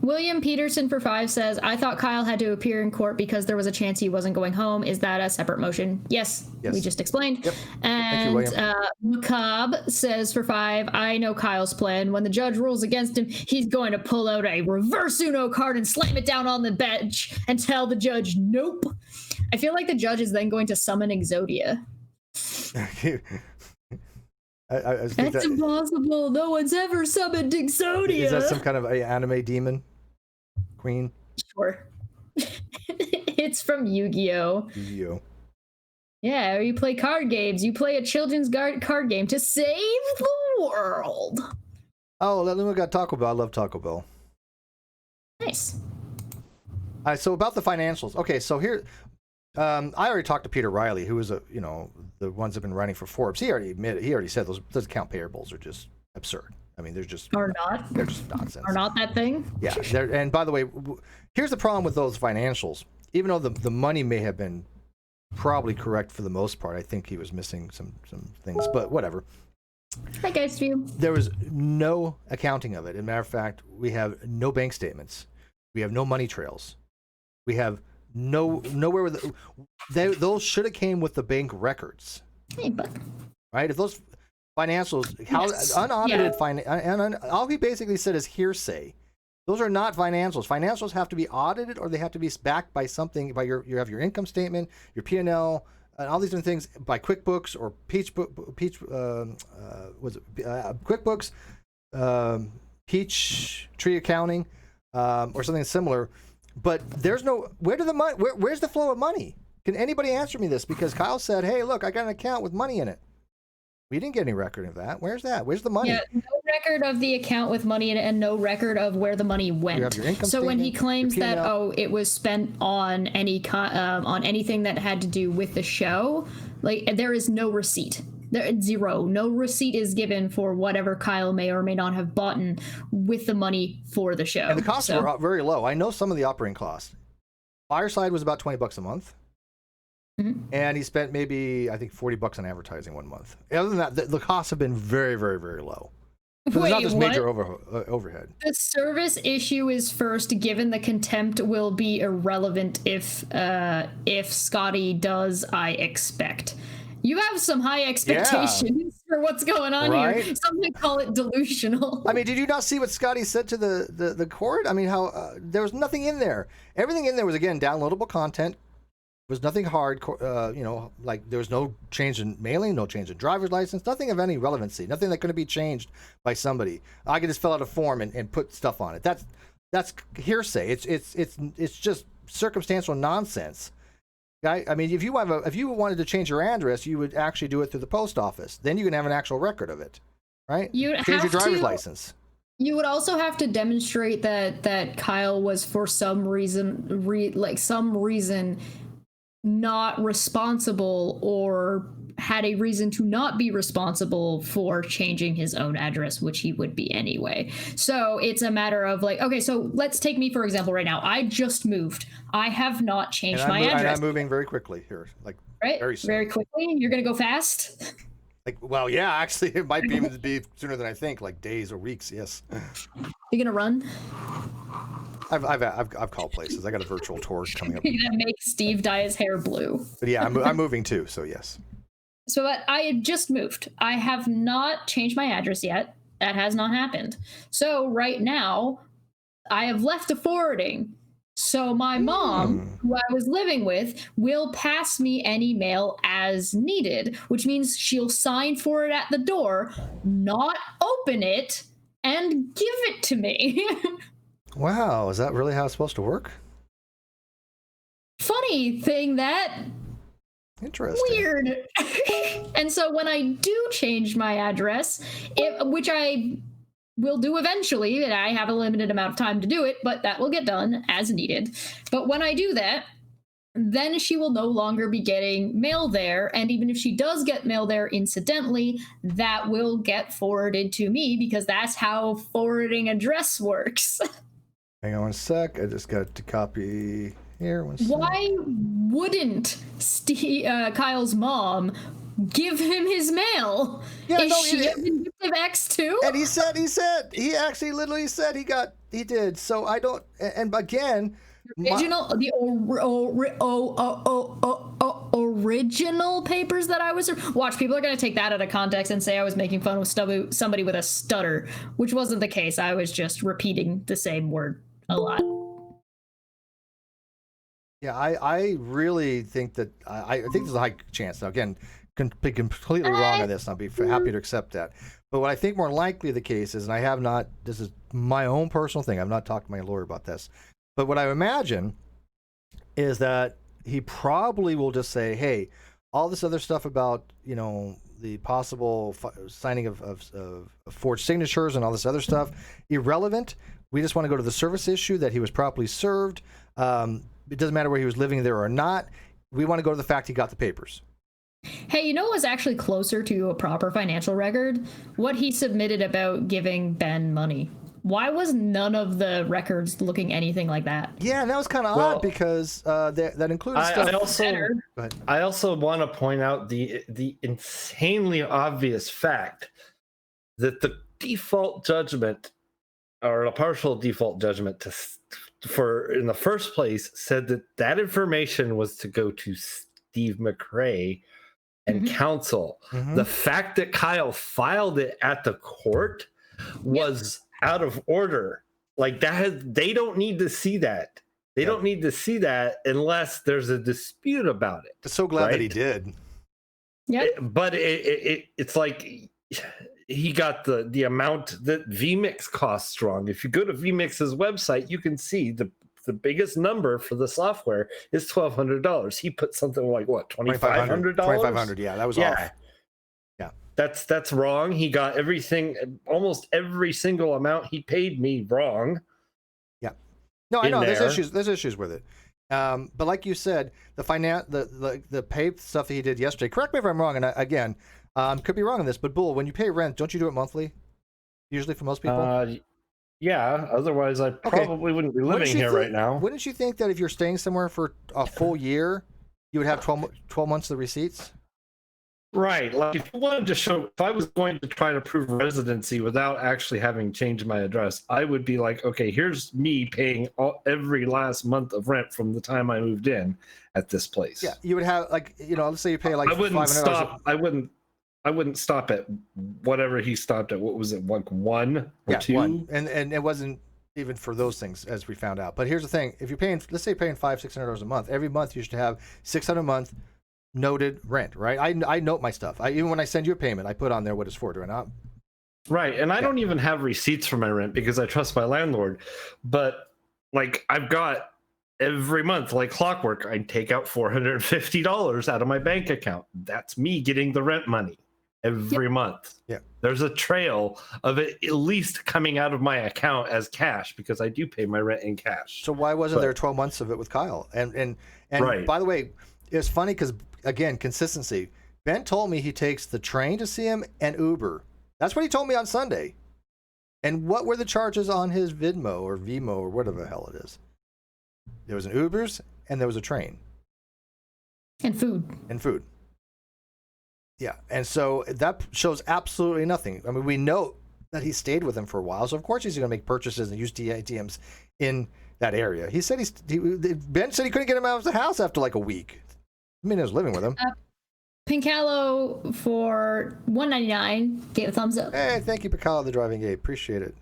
William Peterson for 5 says, I thought Kyle had to appear in court because there was a chance he wasn't going home. Is that a separate motion? Yes. We just explained. Yep. And Macabre says for 5, I know Kyle's plan. When the judge rules against him, he's going to pull out a reverse Uno card and slam it down on the bench and tell the judge, nope. I feel like the judge is then going to summon Exodia. That's impossible. No one's ever summoned Exodia. Is that some kind of anime demon queen? Sure. It's from Yu-Gi-Oh. Yu-Gi-Oh. Yeah, or you play card games. You play a children's card game to save the world. Oh, then we got Taco Bell. I love Taco Bell. Nice. All right, so about the financials. Okay, so here, I already talked to Peter Riley, who is the ones that have been running for Forbes. He already said those account payables are just absurd. I mean, they're just they're just nonsense. Are not that thing. Yeah, and by the way, here's the problem with those financials. Even though the money may have been probably correct for the most part, I think he was missing some things, but whatever. Hi guys, view. There was no accounting of it. As a matter of fact, we have no bank statements. We have no money trails. We have nowhere with those should have came with the bank records. Hey, but right? If those financials, unaudited all he basically said is hearsay. Those are not financials. Financials have to be audited, or they have to be backed by something. By you have your income statement, your P&L, and all these different things by QuickBooks or QuickBooks, Peachtree Accounting, or something similar. But there's no where's the flow of money? Can anybody answer me this? Because Kyle said, "Hey, look, I got an account with money in it." We didn't get any record of that. Where's that? Where's the money? Yeah, no record of the account with money in it, and no record of where the money went. You have your income so when he statement, claims that it was spent on on anything that had to do with the show, like there is no receipt. Zero. No receipt is given for whatever Kyle may or may not have bought with the money for the show. And the costs were very low. I know some of the operating costs. Fireside was about $20 a month. Mm-hmm. And he spent maybe, I think, $40 on advertising 1 month. Other than that, the costs have been very, very, very low. So there's not this major overhead. The service issue is first, given the contempt will be irrelevant if Scotty does, I expect. You have some high expectations for what's going on here. Some might call it delusional. I mean, did you not see what Scotty said to the court? I mean, how there was nothing in there. Everything in there was, again, downloadable content. There was nothing hard, like there was no change in mailing, no change in driver's license, nothing of any relevancy, nothing that could be changed by somebody. I could just fill out a form and put stuff on it. That's hearsay. It's just circumstantial nonsense. I mean, if you wanted to change your address, you would actually do it through the post office. Then you can have an actual record of it, right? Change your driver's license. You would also have to demonstrate that Kyle was for some reason not responsible or had a reason to not be responsible for changing his own address, which he would be anyway. So it's a matter of like, okay, so let's take me for example right now. I just moved. I have not changed my address. And I'm moving very quickly here, like very soon. Very quickly. You're gonna go fast. Like, well, yeah, actually, it might even be sooner than I think, like days or weeks. Yes. You gonna run? I've called places. I got a virtual tour coming up. That makes Steve dye his hair blue. But yeah, I'm moving too. So yes. So I had just moved. I have not changed my address yet. That has not happened. So right now, I have left a forwarding. So my mom, who I was living with, will pass me any mail as needed, which means she'll sign for it at the door, not open it, and give it to me. Wow, is that really how it's supposed to work? Funny thing that... Interesting. Weird. And so when I do change my address, which I will do eventually, and I have a limited amount of time to do it, but that will get done as needed. But when I do that, then she will no longer be getting mail there. And even if she does get mail there incidentally, that will get forwarded to me because that's how forwarding address works. Hang on one sec. I just got to copy here. Why wouldn't Kyle's mom give him his mail? Yeah, Is she a vindictive ex too? And he actually literally said he got He did. So I don't. And again, original original papers that I was watch. People are going to take that out of context and say I was making fun of somebody with a stutter, which wasn't the case. I was just repeating the same word a lot. Yeah, I really think that I think there's a high chance. Now, again, can be completely wrong on this, and I'll be happy to accept that. But what I think more likely the case is, and I have not, this is my own personal thing, I've not talked to my lawyer about this, but what I imagine is that he probably will just say, hey, all this other stuff about, you know, the possible signing of forged signatures and all this other stuff, irrelevant. We just want to go to the service issue that he was properly served. It doesn't matter where he was living there or not. We want to go to the fact he got the papers. Hey, you know what was actually closer to a proper financial record? What he submitted about giving Ben money. Why was none of the records looking anything like that? Yeah, and that was kind of odd because that included stuff. I also want to point out the insanely obvious fact that the default judgment, or a partial default judgment for in the first place, said that information was to go to Steve McRae and counsel. The fact that Kyle filed it at the court was out of order. Like that, they don't need to see that. They don't need to see that unless there's a dispute about it. I'm so glad that he did. Yeah, but it's like he got the amount that vMix costs wrong. If you go to vMix's website, you can see the biggest number for the software is $1,200. He put something like what, $2,500? $2,500. Yeah, that was off. Yeah, that's wrong. He got everything, almost every single amount he paid me wrong. Yeah, no, I know there's issues with it. But like you said, the pay stuff that he did yesterday. Correct me if I'm wrong, and again, could be wrong on this, but Bull, when you pay rent, don't you do it monthly? Usually for most people. Yeah, otherwise I probably wouldn't be living here right now. Wouldn't you think that if you're staying somewhere for a full year, you would have 12 months of receipts? Right. Like if you wanted to show, if I was going to try to prove residency without actually having changed my address, I would be like, okay, here's me paying every last month of rent from the time I moved in at this place. Yeah, you would have like, you know, let's say you pay like I wouldn't $500. stop. I wouldn't stop at whatever he stopped at. What was it, like 1 or 2? 1. And it wasn't even for those things, as we found out. But here's the thing: if you're paying, let's say you're paying $500-$600 a month, every month you should have $600 a month noted rent, right? I note my stuff. Even when I send you a payment, I put on there what it's for. Do I not? Right, and I don't even have receipts for my rent because I trust my landlord. But like I've got every month, like clockwork, I take out $450 out of my bank account. That's me getting the rent money. Every month. Yeah. There's a trail of it at least coming out of my account as cash because I do pay my rent in cash. So why wasn't there 12 months of it with Kyle? And right. By the way, it's funny because again, consistency. Ben told me he takes the train to see him and Uber. That's what he told me on Sunday. And what were the charges on his Vimo or whatever the hell it is? There was an Uber's and there was a train. And food. Yeah, and so that shows absolutely nothing. I mean, we know that he stayed with him for a while, so of course he's going to make purchases and use ATMs in that area. He said Ben said he couldn't get him out of the house after like a week. I mean, he was living with him. Pincalo for $1.99 gave a thumbs up. Hey, thank you, Pincalo, the driving aid. Appreciate it.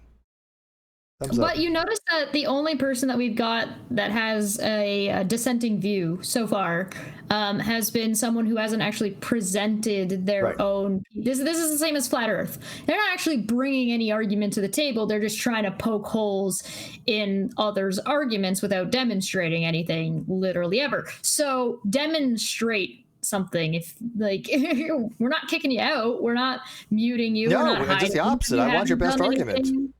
Thumbs up. But you notice that the only person that we've got that has a dissenting view so far has been someone who hasn't actually presented their own. This is the same as Flat Earth. They're not actually bringing any argument to the table. They're just trying to poke holes in others' arguments without demonstrating anything literally ever. So demonstrate something. If like we're not kicking you out, we're not muting you. No, we're not just the opposite. I want your best argument.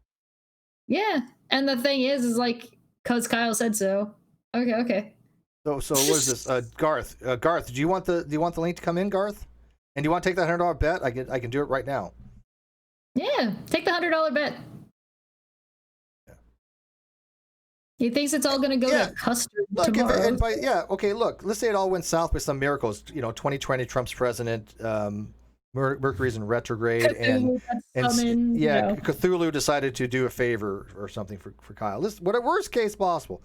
Yeah, and the thing is like, cause Kyle said so. Okay. So what is this? Garth, do you want the link to come in, Garth? And do you want to take that $100 bet? I can do it right now. Yeah, take the $100 bet. Yeah. He thinks it's all going to go to custard tomorrow. Look, let's say it all went south by some miracles. 2020, Trump's president. Mercury's in retrograde, Cthulhu got summoned, yeah, you know. Cthulhu decided to do a favor or something for Kyle. This what a worst case possible.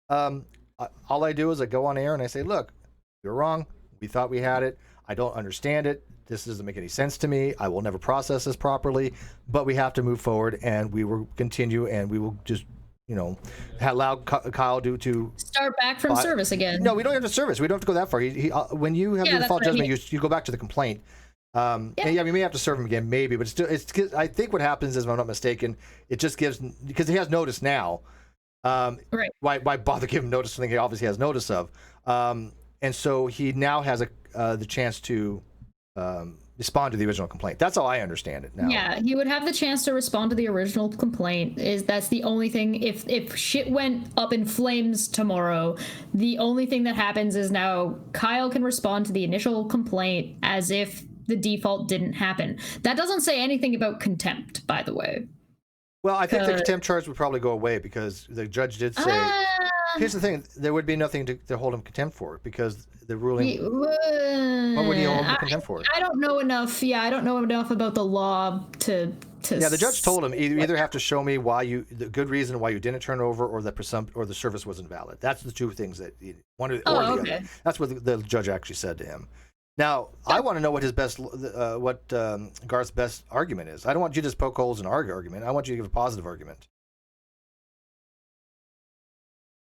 All I do is I go on air and I say, look, you're wrong. We thought we had it. I don't understand it. This doesn't make any sense to me. I will never process this properly, but we have to move forward, and we will continue, and we will just, you know, allow Kyle to start back from service again. No, we don't have to service. We don't have to go that far. When you have the default judgment, you go back to the complaint. And we may have to serve him again, maybe, but it's. I think what happens is, if I'm not mistaken, it just gives, because he has notice now. Right. Why bother giving notice to something he obviously has notice of? And so he now has the chance to respond to the original complaint. That's how I understand it now. Yeah, he would have the chance to respond to the original complaint. That's the only thing. If shit went up in flames tomorrow, the only thing that happens is now Kyle can respond to the initial complaint as if the default didn't happen. That doesn't say anything about contempt, by the way. Well, I think the contempt charge would probably go away, because the judge did say, here's the thing, there would be nothing to hold him contempt for, because the ruling... what would he hold him contempt for? I don't know enough. Yeah, I don't know enough about the law to yeah, the judge told him, you either have to show me the good reason why you didn't turn over, or the service wasn't valid. That's the two things that one or the other. That's what the judge actually said to him. Now, I want to know what Garth's best argument is. I don't want you to just poke holes in our argument. I want you to give a positive argument.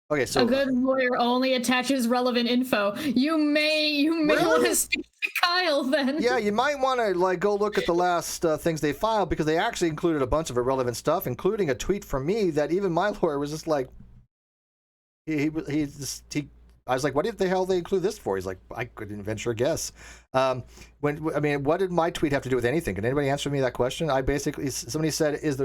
Okay, so a good lawyer only attaches relevant info. You may want to speak to Kyle then. Yeah, you might want to go look at the last things they filed, because they actually included a bunch of irrelevant stuff, including a tweet from me that even my lawyer was just like, I was like, what the hell they include this for? He's like, I couldn't venture a guess. What did my tweet have to do with anything? Can anybody answer me that question? Somebody said, is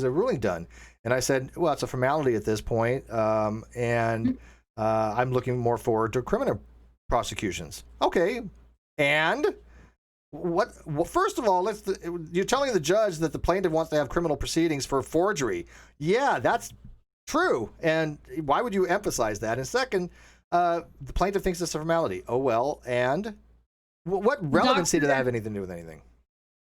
a ruling done? And I said, well, it's a formality at this point, and I'm looking more forward to criminal prosecutions. Okay, and what? Well, first of all, you're telling the judge that the plaintiff wants to have criminal proceedings for forgery. Yeah, that's true. And why would you emphasize that? And second, the plaintiff thinks it's a formality. Oh, well, and what relevancy did that have anything to do with anything?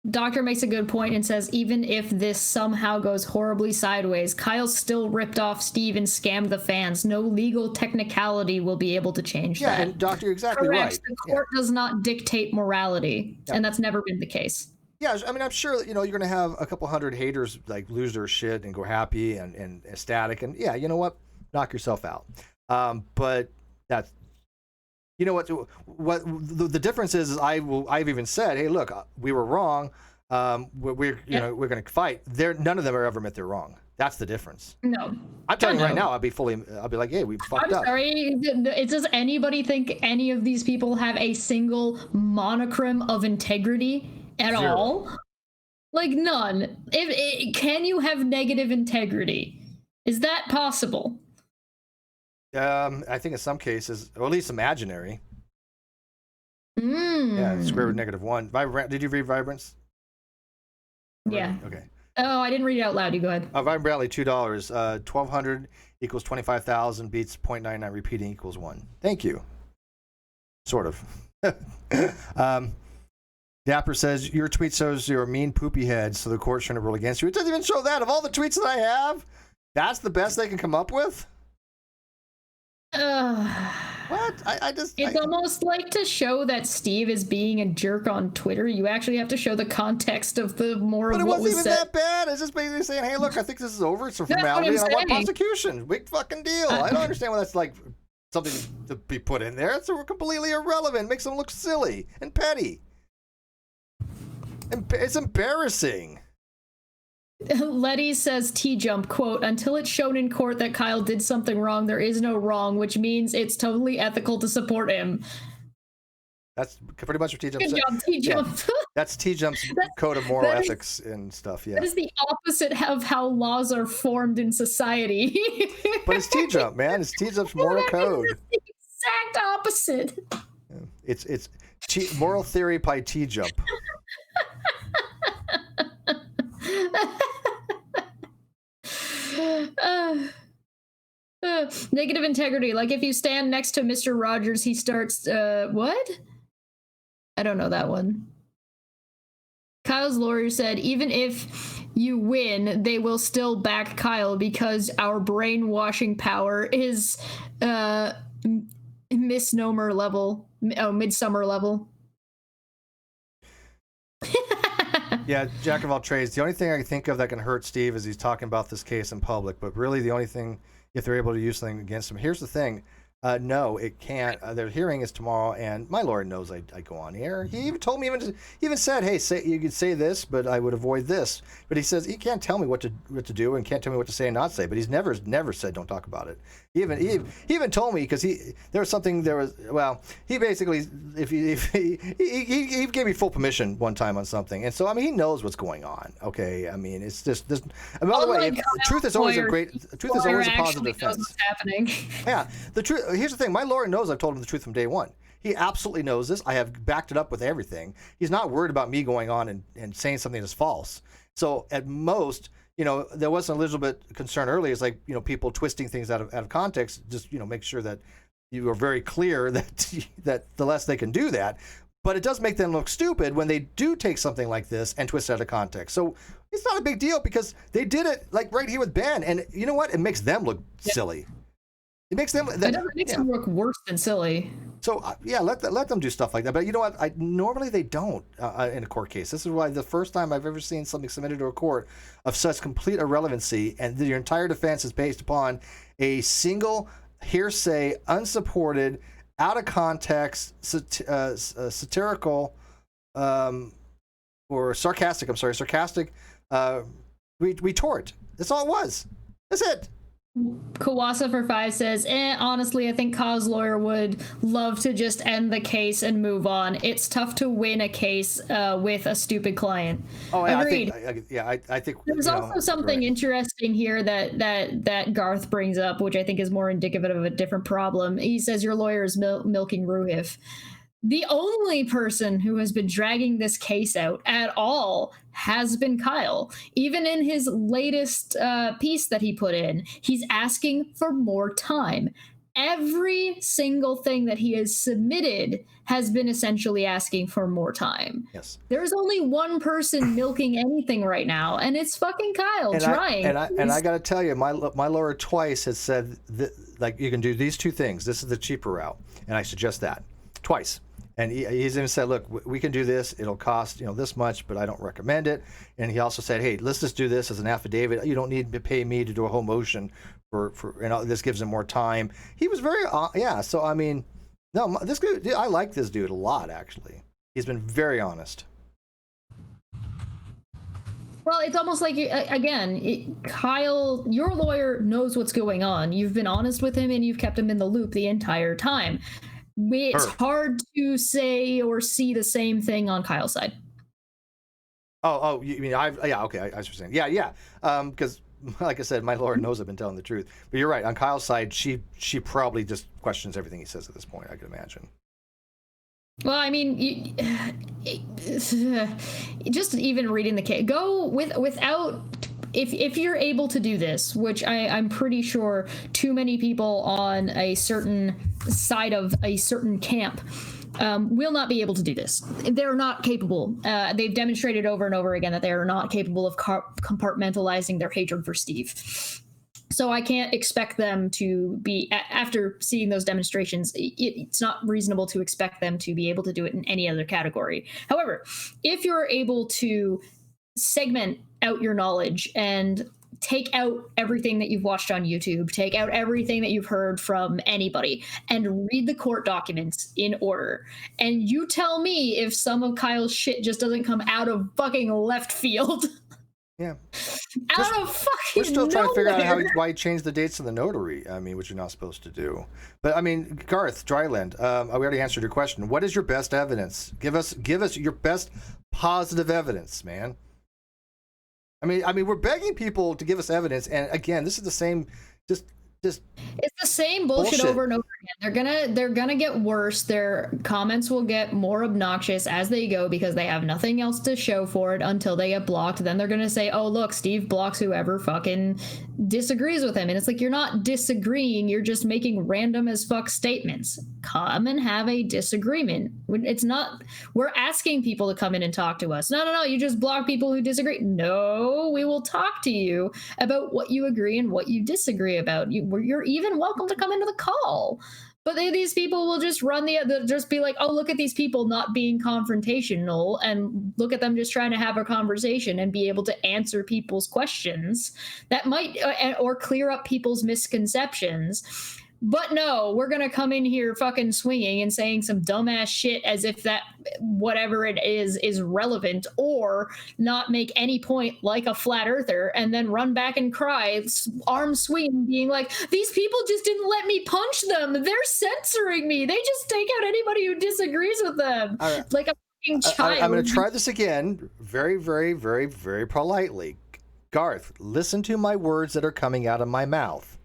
Doctor makes a good point and says, even if this somehow goes horribly sideways, Kyle still ripped off Steve and scammed the fans. No legal technicality will be able to change that. Yeah, and Doctor, you're exactly correct. Right. The court does not dictate morality, and that's never been the case. Yeah, I'm sure you're going to have a couple hundred haters lose their shit and go happy and ecstatic, and yeah, you know what? Knock yourself out. But that's, you know what the difference is I've even said, hey, look, we were wrong. We're going to fight. None of them are ever admit they're wrong. That's the difference. No, I'm telling you right now, I'll be like, hey, we fucked up. I'm sorry. Does anybody think any of these people have a single monochrome of integrity at Zero. all? Like none. Can you have negative integrity? Is that possible? I think in some cases, or at least imaginary. Mm. Yeah, square root -1. Did you read Vibrance? Yeah. Okay. Oh, I didn't read it out loud. You go ahead. Vibrant Bradley, $2. 1,200 equals 25,000 beats 0.99 repeating equals 1. Thank you. Sort of. Dapper says, your tweet shows you're a mean poopy head, so the court shouldn't rule against you. It doesn't even show that. Of all the tweets that I have, that's the best they can come up with? What? It's almost like, to show that Steve is being a jerk on Twitter, you actually have to show the context of the more but of what was said. But it wasn't even that bad. It's just basically saying, hey, look, I think this is over. It's a formality, and I want prosecution. Big fucking deal. I don't understand why that's something to be put in there. It's completely irrelevant. It makes them look silly and petty. It's embarrassing. Letty says T-jump, quote, until it's shown in court that Kyle did something wrong, there is no wrong, which means it's totally ethical to support him. That's pretty much what T-jump said. Good job, T-jump. Yeah. That's T-jump's code of moral ethics and stuff, yeah. That is the opposite of how laws are formed in society. But it's T-jump, man. It's T-jump's moral code. It's the exact opposite. Yeah. It's moral theory by T-jump. Negative integrity. Like if you stand next to Mr. Rogers, he starts, what? I don't know that one. Kyle's lawyer said, even if you win, they will still back Kyle because our brainwashing power is midsummer level. Yeah, jack of all trades. The only thing I can think of that can hurt Steve is he's talking about this case in public, but really the only thing, if they're able to use something against him, here's the thing. No, it can't. Their hearing is tomorrow, and my lawyer knows I go on air. He even told me, he even said, "Hey, you could say this, but I would avoid this." But he says he can't tell me what to do and can't tell me what to say and not say. But he's never said don't talk about it. He even told me because he basically he gave me full permission one time on something, and so I mean he knows what's going on. Okay, I mean it's just this. By the way, truth is always a positive defense. What's happening. Yeah, the truth. Here's the thing. My lawyer knows I've told him the truth from day one. He absolutely knows this. I have backed it up with everything. He's not worried about me going on and saying something that's false. So at most, there was a little bit concern earlier. It's like, people twisting things out of context. Just, make sure that you are very clear that the less they can do that. But it does make them look stupid when they do take something like this and twist it out of context. So it's not a big deal because they did it like right here with Ben. And you know what? It makes them look silly. It makes them. It makes them look worse than silly. So let them do stuff like that. But you know what? Normally they don't in a court case. This is why the first time I've ever seen something submitted to a court of such complete irrelevancy, and your entire defense is based upon a single hearsay, unsupported, out of context, satirical, or sarcastic. I'm sorry, sarcastic retort. That's all it was. That's it. Kawasa for 5 says, honestly, I think Kyle's lawyer would love to just end the case and move on. It's tough to win a case with a stupid client. Oh, yeah, agreed. I think there's also something interesting here that Garth brings up, which I think is more indicative of a different problem. He says your lawyer is milking Ruhif. The only person who has been dragging this case out at all has been Kyle. Even in his latest piece that he put in, he's asking for more time. Every single thing that he has submitted has been essentially asking for more time. Yes. There's only one person milking anything right now, and it's fucking Kyle trying. I got to tell you, my lawyer twice has said that, you can do these two things. This is the cheaper route, and I suggest that twice. And he's even said, look, we can do this. It'll cost, this much, but I don't recommend it. And he also said, hey, let's just do this as an affidavit. You don't need to pay me to do a whole motion for this gives him more time. He was very, So, I mean, no, this dude, I like this dude a lot, actually. He's been very honest. Well, it's almost like, Kyle, your lawyer knows what's going on. You've been honest with him and you've kept him in the loop the entire time. It's hard to say or see the same thing on Kyle's side. Oh, you mean okay, I was just saying. Yeah. Because like I said, my lawyer knows I've been telling the truth. But you're right. On Kyle's side, she probably just questions everything he says at this point, I could imagine. Well, I mean, just even reading the case, go without. If you're able to do this, which I'm pretty sure too many people on a certain side of a certain camp will not be able to do this. They're not capable. They've demonstrated over and over again that they are not capable of compartmentalizing their hatred for Steve. So I can't expect them to be, after seeing those demonstrations, it's not reasonable to expect them to be able to do it in any other category. However, if you're able to segment out your knowledge and take out everything that you've watched on YouTube, take out everything that you've heard from anybody, and read the court documents in order. And you tell me if some of Kyle's shit just doesn't come out of fucking left field. Yeah. Out of fucking We're still trying to figure out why he changed the dates of the notary. I mean, which you're not supposed to do. But I mean, Garth, Dryland, we already answered your question. What is your best evidence? Give us your best positive evidence, man. I mean, we're begging people to give us evidence, and again, this is the same. Just Just it's the same bullshit over and over again. They're gonna get worse. Their comments will get more obnoxious as they go because they have nothing else to show for it until they get blocked. Then they're gonna say, "Oh, look, Steve blocks whoever fucking disagrees with him." And it's like, you're not disagreeing, you're just making random as fuck statements. Come and have a disagreement. It's not, we're asking people to come in and talk to us. No, you just block people who disagree. No, we will talk to you about what you agree and what you disagree about. You're even welcome to come into the call. But these people will just just be like, oh, look at these people not being confrontational, and look at them just trying to have a conversation and be able to answer people's questions that might, or clear up people's misconceptions. But no, we're going to come in here fucking swinging and saying some dumbass shit as if that whatever it is relevant, or not make any point like a flat earther, and then run back and cry, arms swinging, being like, these people just didn't let me punch them. They're censoring me. They just take out anybody who disagrees with them. Right. Like a fucking child. I'm going to try this again very, very, very, very politely. Garth, listen to my words that are coming out of my mouth.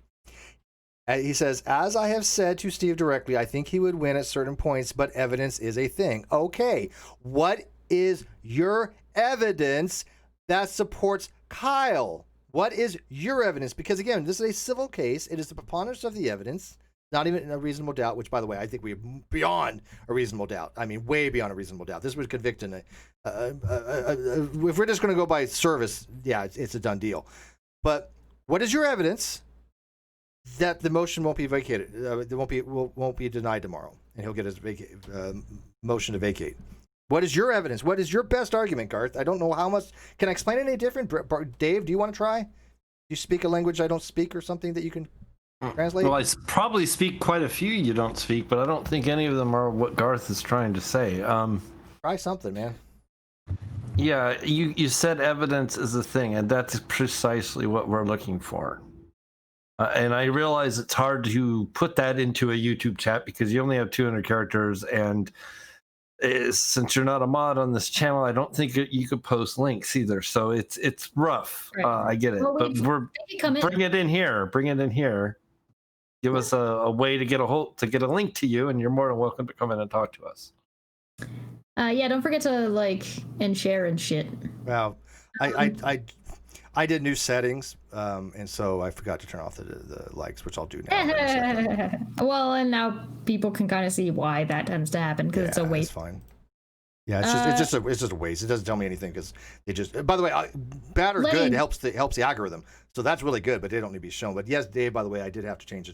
He says, as I have said to Steve directly, I think he would win at certain points, but evidence is a thing. Okay, what is your evidence that supports Kyle? What is your evidence? Because again, this is a civil case. It is the preponderance of the evidence, not even a reasonable doubt, which, by the way, I think we're beyond a reasonable doubt. I mean, way beyond a reasonable doubt. This would convict if we're just going to go by service, yeah, it's a done deal. But what is your evidence that the motion won't be vacated? Won't be denied tomorrow, and he'll get his motion to vacate. What is your evidence? What is your best argument, Garth? I don't know how much. Can I explain it any different? Dave, do you want to try? You speak a language I don't speak, or something that you can translate? Well, I probably speak quite a few you don't speak, but I don't think any of them are what Garth is trying to say. Try something, man. Yeah, you said evidence is a thing, and that's precisely what we're looking for. And I realize it's hard to put that into a YouTube chat because you only have 200 characters, and since you're not a mod on this channel, I don't think you could post links either. So it's rough. Right. I get it, well, but bring it in here. Bring it in here. Give us a way to get a link to you, and you're more than welcome to come in and talk to us. Yeah, don't forget to like and share and shit. Wow, I did new settings, and so I forgot to turn off the likes, which I'll do now. Well, and now people can kind of see why that tends to happen, because it's a waste. That's fine. Yeah, it's just a waste. It doesn't tell me anything because they just. By the way, bad or good helps the algorithm, so that's really good. But they don't need to be shown. But yes, Dave. By the way, I did have to change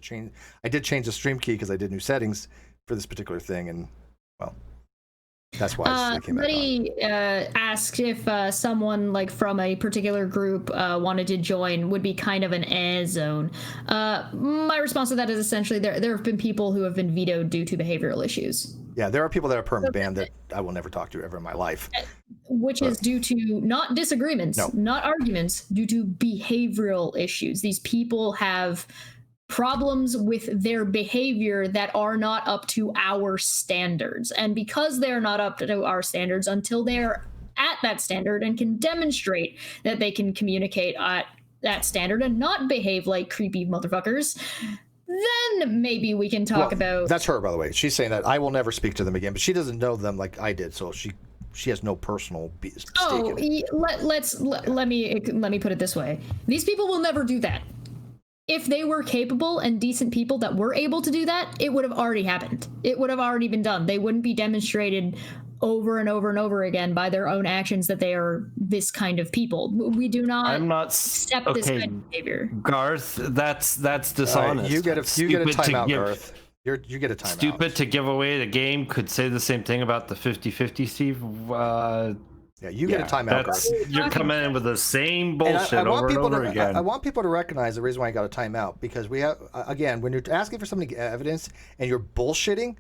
I did change the stream key because I did new settings for this particular thing, and well. That's why it came back on. Somebody asked if someone like from a particular group wanted to join, would be kind of an zone. My response to that is essentially there have been people who have been vetoed due to behavioral issues. Yeah, there are people that are permanent banned that I will never talk to ever in my life. Which is due to not disagreements, not arguments, due to behavioral issues. These people have problems with their behavior that are not up to our standards. And because they're not up to our standards, until they're at that standard and can demonstrate that they can communicate at that standard and not behave like creepy motherfuckers, then maybe we can talk about... That's her, by the way. She's saying that I will never speak to them again, but she doesn't know them like I did, so she has no personal stake in it. Let me put it this way. These people will never do that. If they were capable and decent people that were able to do that, it would have already happened. It would have already been done. They wouldn't be demonstrated over and over and over again by their own actions that they are this kind of people. We do not accept this kind of behavior. Garth, that's dishonest. You get a timeout, Garth. You get a timeout. Stupid to give away the game. Could say the same thing about the 50-50, Steve. Yeah, you get a timeout, Garth. You're coming in with the same bullshit over and over again. I want people to recognize the reason why I got a timeout, because we have, again, when you're asking for somebody evidence and you're bullshitting,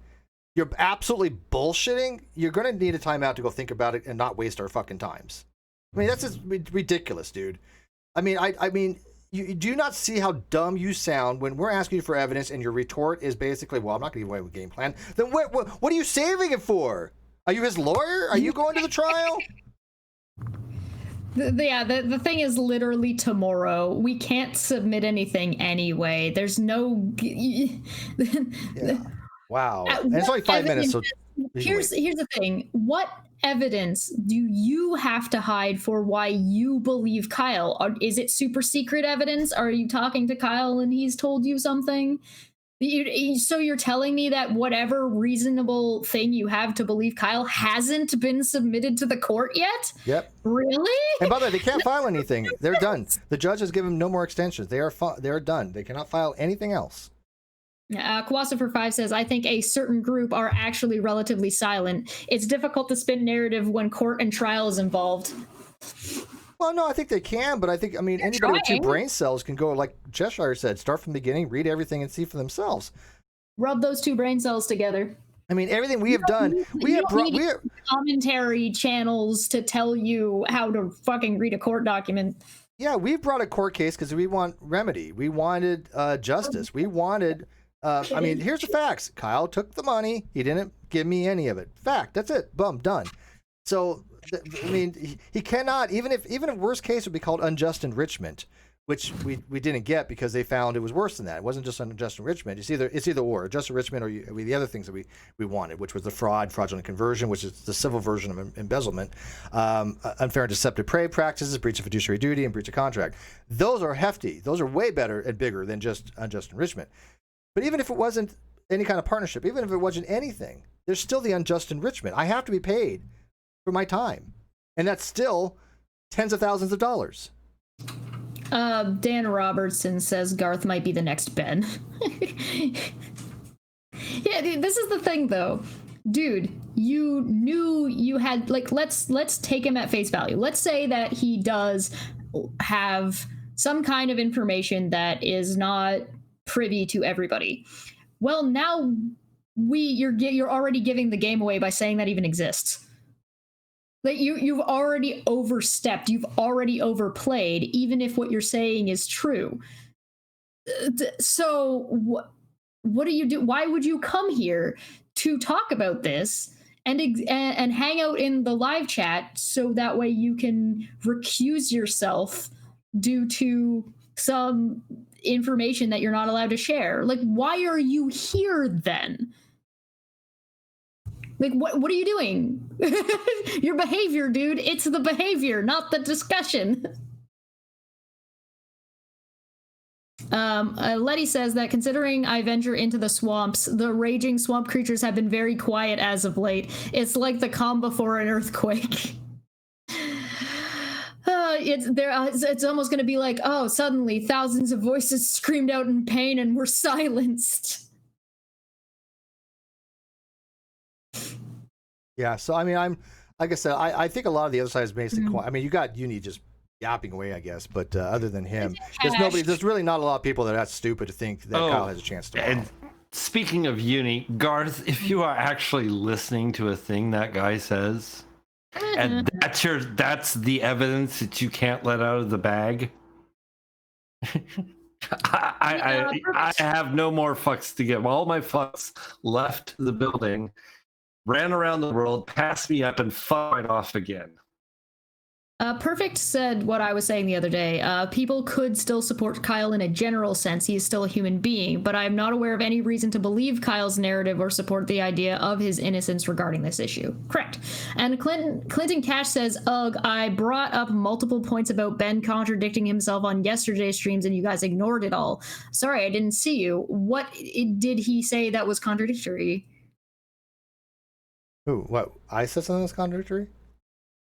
you're absolutely bullshitting, you're going to need a timeout to go think about it and not waste our fucking times. I mean, that's just ridiculous, dude. I mean, you do not see how dumb you sound when we're asking you for evidence and your retort is basically, well, I'm not going to give away with game plan. Then what are you saving it for? Are you his lawyer? Are you going to the trial? The thing is literally tomorrow. We can't submit anything anyway. There's no. Yeah. Wow. And it's only 5 minutes. So here's the thing. What evidence do you have to hide for why you believe Kyle? Is it super secret evidence? Are you talking to Kyle and he's told you something? So you're telling me that whatever reasonable thing you have to believe Kyle hasn't been submitted to the court yet? Yep. Really? And by the way, they can't file anything. They're done. The judge has given them no more extensions. They are done. They cannot file anything else. Kawasa for 5 says, I think a certain group are actually relatively silent. It's difficult to spin narrative when court and trial is involved. Well, no, I think they can, but I mean, anybody with 2 brain cells can go, like Cheshire said, start from the beginning, read everything, and see for themselves. Rub those 2 brain cells together. I mean, everything we have done, we have commentary channels to tell you how to fucking read a court document. Yeah, we brought a court case because we want remedy. We wanted justice. We wanted. I mean, here's the facts. Kyle took the money. He didn't give me any of it. Fact. That's it. Boom. Done. So. I mean, he cannot, even if worst case would be called unjust enrichment, which we didn't get because they found it was worse than that. It wasn't just unjust enrichment. It's either or, just enrichment or the other things that we wanted, which was the fraudulent conversion, which is the civil version of embezzlement, unfair and deceptive trade practices, breach of fiduciary duty, and breach of contract. Those are hefty. Those are way better and bigger than just unjust enrichment. But even if it wasn't any kind of partnership, even if it wasn't anything, there's still the unjust enrichment. I have to be paid for my time, and that's still tens of thousands of dollars. Dan Robertson says Garth might be the next Ben. Yeah, dude, this is the thing though, dude. You knew you had, like, let's take him at face value. Let's say that he does have some kind of information that is not privy to everybody. Well, now you're already giving the game away by saying that even exists. Like you've already overstepped, you've already overplayed, even if what you're saying is true. So what do you do? Why would you come here to talk about this and hang out in the live chat so that way you can recuse yourself due to some information that you're not allowed to share? Like, why are you here then? Like, what are you doing? Your behavior, dude. It's the behavior, not the discussion. Letty says that considering I venture into the swamps, the raging swamp creatures have been very quiet as of late. It's like the calm before an earthquake. It's almost going to be like, oh, suddenly thousands of voices screamed out in pain and were silenced. Yeah, so I mean, like I said, I think a lot of the other side is basically quiet. I mean, you got Uni just yapping away, I guess, but other than him, there's really not a lot of people that are that stupid to think that Kyle has a chance to win. And speaking of Uni, Garth, if you are actually listening to a thing that guy says, and that's the evidence that you can't let out of the bag. I have no more fucks to give. All my fucks left the building, ran around the world, passed me up, and fired off again. Perfect said what I was saying the other day. People could still support Kyle in a general sense. He is still a human being, but I'm not aware of any reason to believe Kyle's narrative or support the idea of his innocence regarding this issue. Correct. And Clinton Cash says, ugh, I brought up multiple points about Ben contradicting himself on yesterday's streams and you guys ignored it all. Sorry, I didn't see you. What did he say that was contradictory? Who? What? I said something that's contradictory?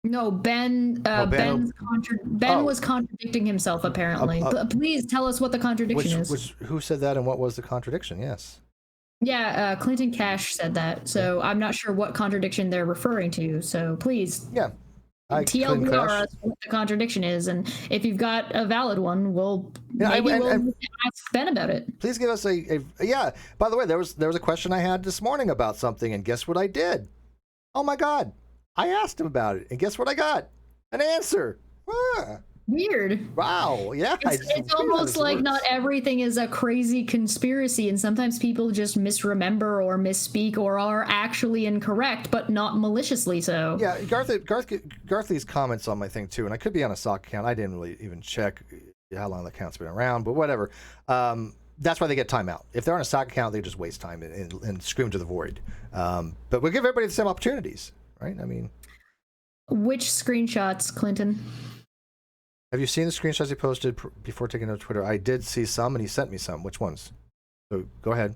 No, Ben was contradicting himself, apparently. Please tell us what the contradiction is. Who said that and what was the contradiction? Yes. Yeah, Clinton Cash said that. So I'm not sure what contradiction they're referring to. So please TLDR us what the contradiction is. And if you've got a valid one, we'll ask Ben about it. Please give us yeah. By the way, there was a question I had this morning about something, and guess what I did? Oh my God. I asked him about it, and guess what I got? An answer. Weird. Wow. Yeah. It's almost like not everything is a crazy conspiracy, and sometimes people just misremember or misspeak or are actually incorrect, but not maliciously so. Yeah, Garthy's comments on my thing too, and I could be on a sock account. I didn't really even check how long the account's been around, but whatever. That's why they get timeout. If they're on a stock account, they just waste time and scream to the void. But we'll give everybody the same opportunities, right? I mean, which screenshots, Clinton? Have you seen the screenshots he posted before taking to Twitter? I did see some, and he sent me some. Which ones? So go ahead.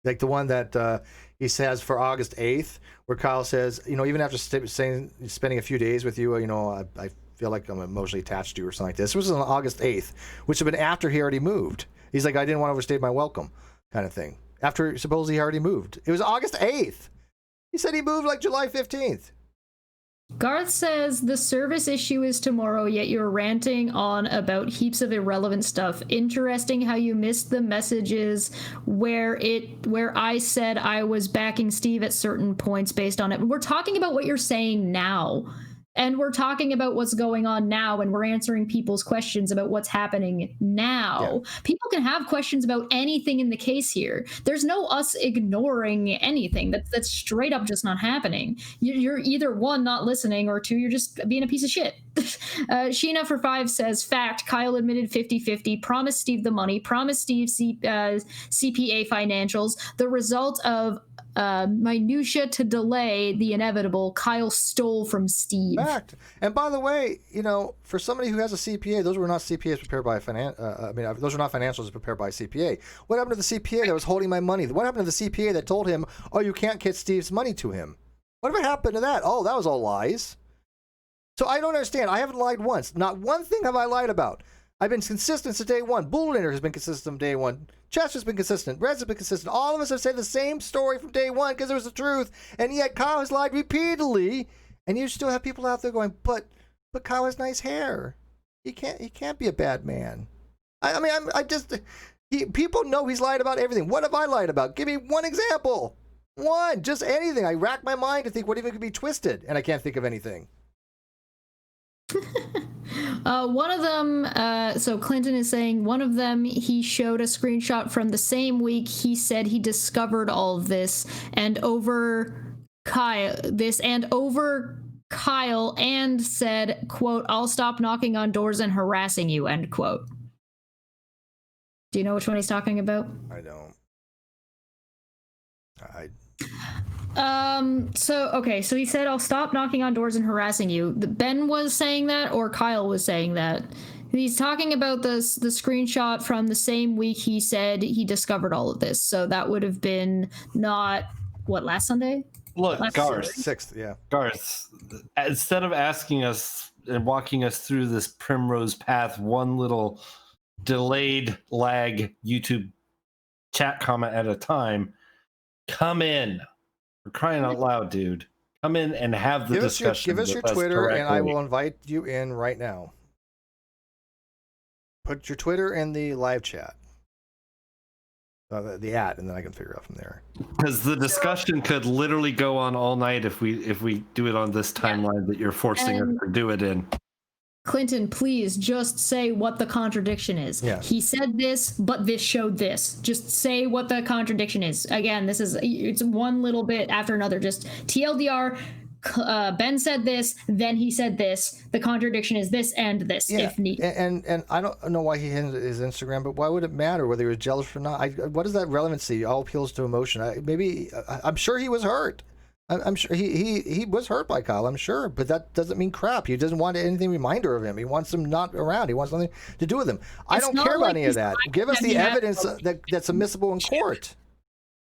Like the one that he says for August 8th, where Kyle says, even after spending a few days with you, I feel like I'm emotionally attached to you or something like this. This was on August 8th, which had been after he already moved. He's like, I didn't want to overstay my welcome, kind of thing. After supposedly he already moved. It was August 8th. He said he moved like July 15th. Garth says the service issue is tomorrow, yet you're ranting on about heaps of irrelevant stuff. Interesting how you missed the messages where I said I was backing Steve at certain points based on it. We're talking about what you're saying now. And we're talking about what's going on now, and we're answering people's questions about what's happening now. Yeah. People can have questions about anything in the case here. There's no us ignoring anything. That's straight up just not happening. You're either one, not listening, or two, you're just being a piece of shit. Sheena for 5 says, fact, Kyle admitted 50-50, promised Steve the money, promised Steve CPA financials. The result of minutia to delay the inevitable, Kyle stole from Steve. Fact. And by the way, for somebody who has a CPA, those were not CPAs prepared by those were not financials prepared by a CPA. What happened to the CPA that was holding my money? What happened to the CPA that told him, oh, you can't get Steve's money to him? Whatever happened to that? Oh, that was all lies. So I don't understand. I haven't lied once. Not one thing have I lied about. I've been consistent since day one. Bulliner has been consistent from day one. Chester's been consistent. Reds has been consistent. All of us have said the same story from day one because it was the truth. And yet Kyle has lied repeatedly. And you still have people out there going, but Kyle has nice hair. He can't be a bad man. People know he's lied about everything. What have I lied about? Give me one example. One, just anything. I rack my mind to think what even could be twisted, and I can't think of anything. One of them, so Clinton is saying one of them, he showed a screenshot from the same week he said he discovered all of this and over Kyle and said, quote, I'll stop knocking on doors and harassing you, end quote. Do you know which one he's talking about? I don't. So he said, I'll stop knocking on doors and harassing you. Ben was saying that, or Kyle was saying that? He's talking about the screenshot from the same week he said he discovered all of this. So that would have been last Sunday? Look, Garth. 6th, yeah. Garth, instead of asking us and walking us through this primrose path, one little delayed lag YouTube chat comment at a time, come in. We're crying out loud, dude. Come in and have the discussion. Give us your Twitter, and I will invite you in right now. Put your Twitter in the live chat. The @ and then I can figure out from there. Because the discussion could literally go on all night if we do it on this timeline that you're forcing us to do it in. Clinton, please just say what the contradiction is. Yeah. He said this, but this showed this. Just say what the contradiction is. Again, it's one little bit after another. Just TLDR, Ben said this, then he said this. The contradiction is this and this, if needed. And I don't know why he hid his Instagram, but why would it matter whether he was jealous or not? What is that relevancy? All appeals to emotion. I'm sure he was hurt. I'm sure he was hurt by Kyle, I'm sure, but that doesn't mean crap. He doesn't want anything reminder of him. He wants him not around. He wants nothing to do with him. I don't care about any of that. Give us the evidence that's admissible in court.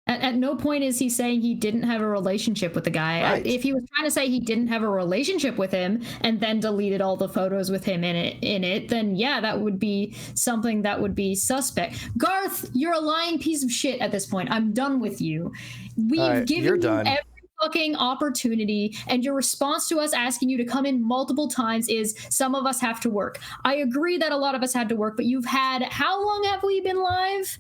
At no point is he saying he didn't have a relationship with the guy. Right. If he was trying to say he didn't have a relationship with him and then deleted all the photos with him in it, then yeah, that would be something that would be suspect. Garth, you're a lying piece of shit at this point. I'm done with you. We've given you every fucking opportunity, and your response to us asking you to come in multiple times is some of us have to work. I agree that a lot of us had to work, but you've had, how long have we been live?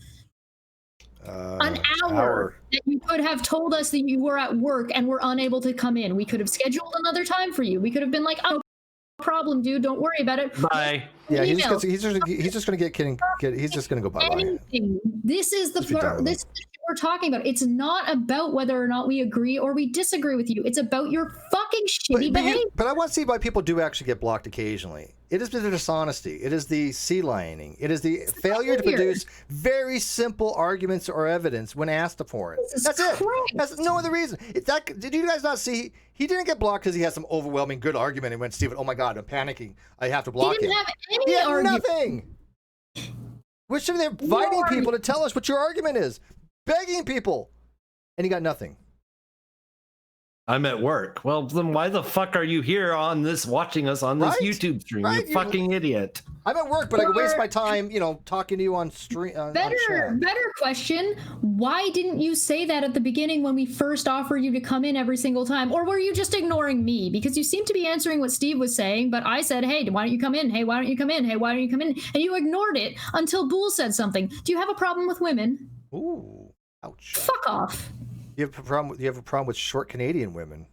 An hour that you could have told us that you were at work and were unable to come in. We could have scheduled another time for you. We could have been like, oh, problem, dude. Don't worry about it. Bye. Yeah, he's just going to he's just going to go bye-bye. This is the part, this is what we're talking about. It's not about whether or not we agree or we disagree with you. It's about your fucking shitty behavior. But I want to see why people do actually get blocked occasionally. It is the dishonesty. It is the sea lining. It is the failure to produce very simple arguments or evidence when asked for it. That's it. That's no other reason. Did you guys not see? He didn't get blocked because he had some overwhelming good argument and went, Steven, oh my God, I'm panicking. I have to block him. He didn't have any argument. Nothing. We're sitting there inviting people to tell us what your argument is, begging people, and he got nothing. I'm at work. Well, then why the fuck are you here on this, watching us on this YouTube stream? You fucking idiot. I'm at work, but I can waste my time, talking to you on stream. Better question. Why didn't you say that at the beginning when we first offered you to come in every single time? Or were you just ignoring me? Because you seem to be answering what Steve was saying, but I said, hey, why don't you come in? Hey, why don't you come in? Hey, why don't you come in? And you ignored it until Boole said something. Do you have a problem with women? Ooh, ouch. Fuck off. You have a problem with short Canadian women.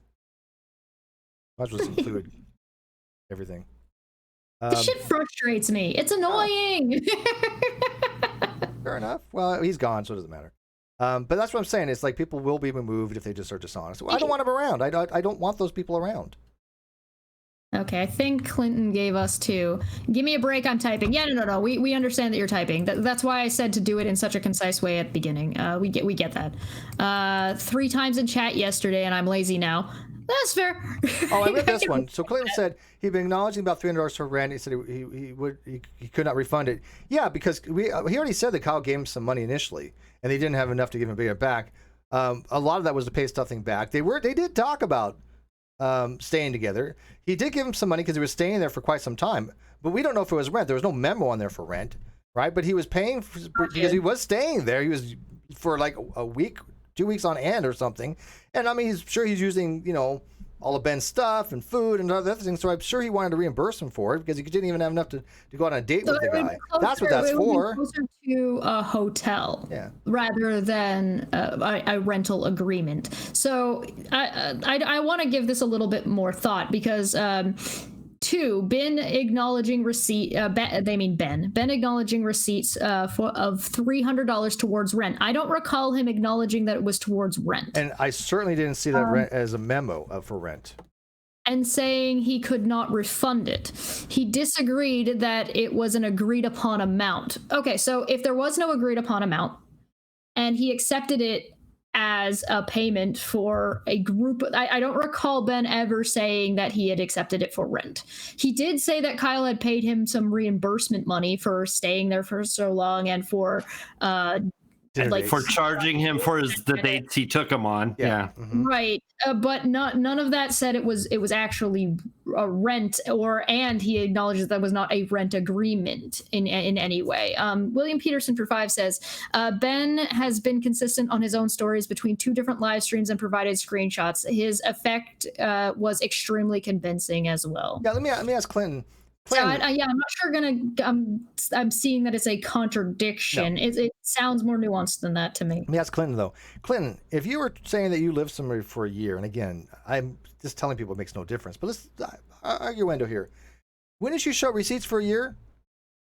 Might as well just include everything. This shit frustrates me. It's annoying. Fair enough. Well, he's gone, so it doesn't matter. But that's what I'm saying. It's like people will be removed if they just are dishonest. Well, I don't want them around. I don't want those people around. Okay, I think Clinton gave us 2. Give me a break, I'm typing. Yeah, no. We understand that you're typing. That's why I said to do it in such a concise way at the beginning. We get that. 3 times in chat yesterday, and I'm lazy now. That's fair. Oh, I read this one. So Clinton said he'd been acknowledging about $300 for rent. He said he could not refund it. Yeah, because he already said that Kyle gave him some money initially, and they didn't have enough to give him it back. A lot of that was to pay something back. They did talk about staying together. He did give him some money because he was staying there for quite some time, but we don't know if it was rent. There was no memo on there for rent, right? But he was paying because he was staying there. He was for like a week, 2 weeks on end or something. And I mean, he's using, all of Ben's stuff and food and other things. So I'm sure he wanted to reimburse him for it because he didn't even have enough to go on a date with the guy. That's what that's for. Closer to a hotel, rather than a rental agreement. So I want to give this a little bit more thought because. 2, Ben acknowledging receipt. Ben acknowledging receipts of $300 towards rent. I don't recall him acknowledging that it was towards rent. And I certainly didn't see that rent as a memo for rent. And saying he could not refund it. He disagreed that it was an agreed upon amount. Okay, so if there was no agreed upon amount, and he accepted it as a payment for a group. I don't recall Ben ever saying that he had accepted it for rent. He did say that Kyle had paid him some reimbursement money for staying there for so long and for for charging him for the dates he took him on. Yeah. Mm-hmm. Right. But none of that said it was actually a rent and he acknowledges that was not a rent agreement in any way. William Peterson for 5 says, Ben has been consistent on his own stories between 2 different live streams and provided screenshots. His effect was extremely convincing as well. Yeah. Let me ask Clinton. So I'm not sure. I'm seeing that it's a contradiction. No. It sounds more nuanced than that to me. Let me ask Clinton though. Clinton, if you were saying that you lived somewhere for a year, and again, I'm just telling people it makes no difference, but let's arguendo here. Wouldn't you show receipts for a year?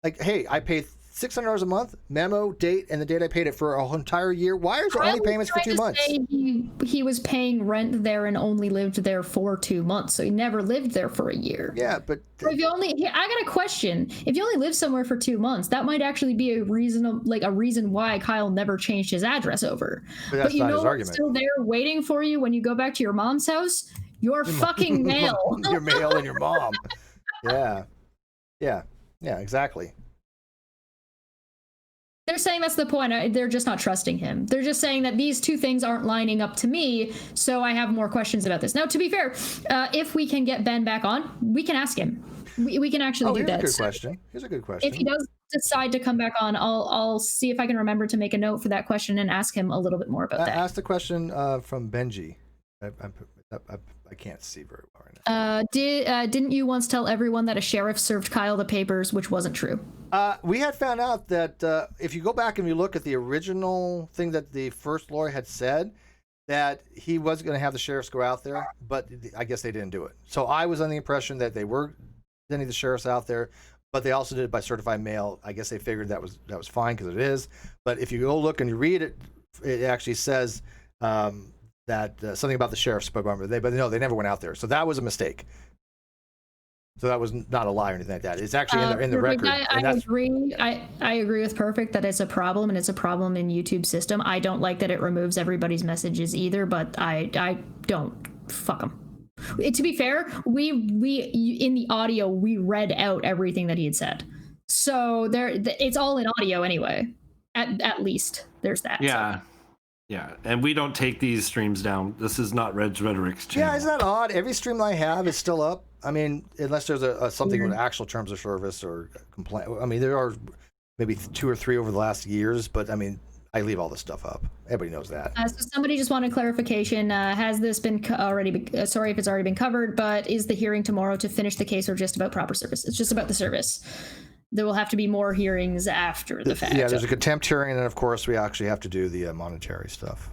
Like, hey, I paid $600 a month, memo, date, and the date I paid it for a whole entire year. Why are there only payments for 2 months? He was paying rent there and only lived there for 2 months, so he never lived there for a year. Yeah, but if you only, I got a question. If you only live somewhere for 2 months, that might actually be a reason why Kyle never changed his address over. But you know what's still there waiting for you when you go back to your mom's house? Your fucking mail. Your mail and your mom. Yeah, exactly. They're saying that's the point. They're just not trusting him. They're just saying that these 2 things aren't lining up to me, so I have more questions about this. Now, to be fair, if we can get Ben back on, we can ask him. We can actually do that. Here's a good question. If he does decide to come back on, I'll see if I can remember to make a note for that question and ask him a little bit more about that. Ask the question from Benji. I can't see very well right now. Didn't you once tell everyone that a sheriff served Kyle the papers, which wasn't true? We had found out that if you go back and you look at the original thing that the first lawyer had said, that he was going to have the sheriffs go out there, but I guess they didn't do it. So I was under the impression that they were any of the sheriffs out there, but they also did it by certified mail. I guess they figured that was fine because it is. But if you go look and you read it, it actually says that something about the sheriff spoke on it. But no, they never went out there. So that was a mistake. So that was not a lie or anything like that. It's actually in the record. I agree. I agree with Perfect that it's a problem, and it's a problem in YouTube's system. I don't like that it removes everybody's messages either, but I don't fuck them. To be fair, we in the audio we read out everything that he had said, so it's all in audio anyway. At least there's that. Yeah. So. Yeah, and we don't take these streams down. This is not Rhetoric's channel. Yeah, isn't that odd? Every stream I have is still up. I mean, unless there's something with actual terms of service or complaint. I mean, there are maybe 2 or 3 over the last years, but I mean, I leave all this stuff up. Everybody knows that. So somebody just wanted clarification. Has this been sorry if it's already been covered, but is the hearing tomorrow to finish the case or just about proper service? It's just about the service. There will have to be more hearings after the fact. Yeah, there's a contempt hearing, and then of course we actually have to do the monetary stuff.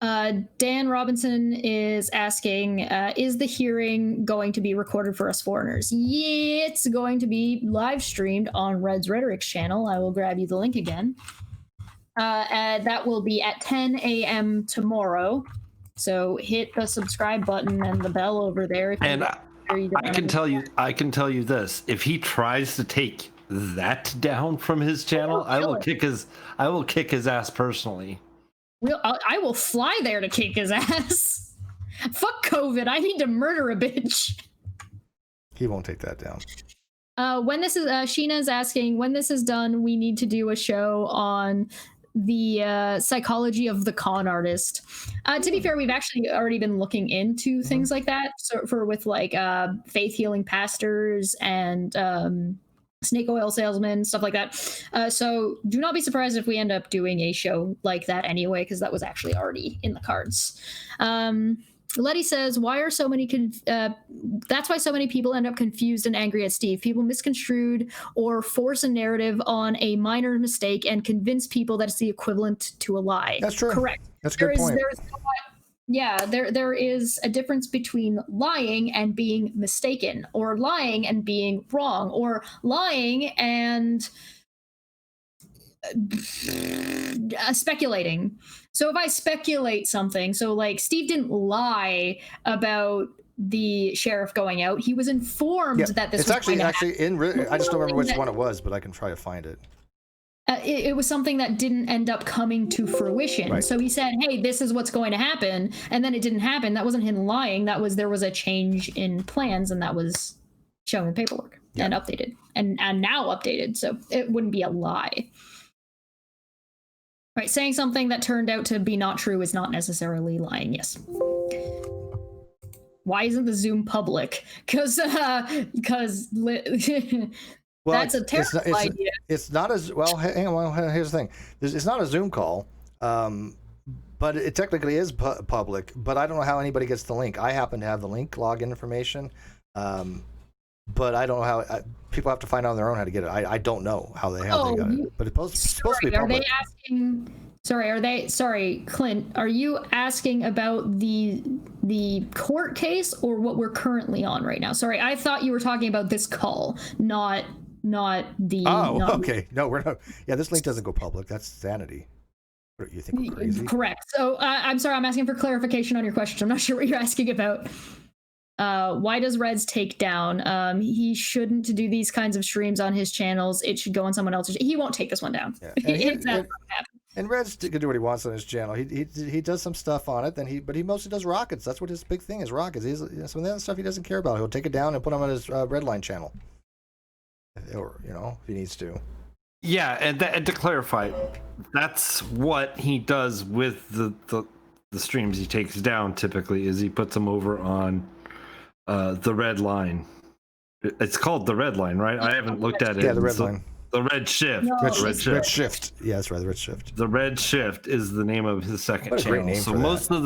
Dan Robinson is asking, is the hearing going to be recorded for us foreigners? Yeah, it's going to be live streamed on Red's Rhetoric's channel. I will grab you the link again. And that will be at 10 a.m. tomorrow. So hit the subscribe button and the bell over there. And I can tell you this: if he tries to take that down from his channel, I will kick his ass personally. I will fly there to kick his ass. Fuck COVID. I need to murder a bitch. He won't take that down. When this is Sheena's asking, when this is done, we need to do a show on the psychology of the con artist. To be fair, we've actually already been looking into things like that. So with like faith healing pastors and snake oil salesmen, stuff like that. So do not be surprised if we end up doing a show like that anyway, because that was actually already in the cards. Letty says, why are so many that's why so many people end up confused and angry at Steve. People misconstrued or force a narrative on a minor mistake and convince people that it's the equivalent to a lie. That's true. Correct. That's a good point. There is a difference between lying and being mistaken, or lying and being wrong, or lying and speculating. So if I speculate something, so like Steve didn't lie about the sheriff going out. He was informed that this was actually I just don't remember which one it was, but I can try to find it. It was something that didn't end up coming to fruition. Right. So he said, hey, this is what's going to happen. And then it didn't happen. That wasn't him lying. There was a change in plans, and that was shown in paperwork and updated and now updated. So it wouldn't be a lie. Right. Saying something that turned out to be not true is not necessarily lying. Yes. Why isn't the Zoom public? Because well, that's a terrible idea. It's not as well. Hang on. Here's the thing. It's not a Zoom call, but it technically is public. But I don't know how anybody gets the link. I happen to have the link login information, but I don't know how people have to find out on their own how to get it. I don't know how they got it. But it's supposed to be public. Are they asking? Sorry, Clint, are you asking about the court case or what we're currently on right now? Sorry, I thought you were talking about this call, not the... Okay. No, we're not. Yeah, this link doesn't go public. That's sanity. You think we're crazy? Correct. So I'm sorry, I'm asking for clarification on your question. I'm not sure what you're asking about. Why does Reds take down? He shouldn't do these kinds of streams on his channels. It should go on someone else's. He won't take this one down. Yeah. And Reds can do what he wants on his channel. He does some stuff on it, but he mostly does rockets. That's what his big thing is, rockets. Some of the other stuff he doesn't care about. He'll take it down and put them on his Redline channel, or if he needs to. Yeah, and to clarify, that's what he does with the streams he takes down. Typically, is he puts them over on the red line. It's called the red line, right? I haven't looked at it. Yeah, the red line. The Red Shift. No. Red Shift. Yeah, that's right. The Red Shift. The Red Shift is the name of his second channel. So most of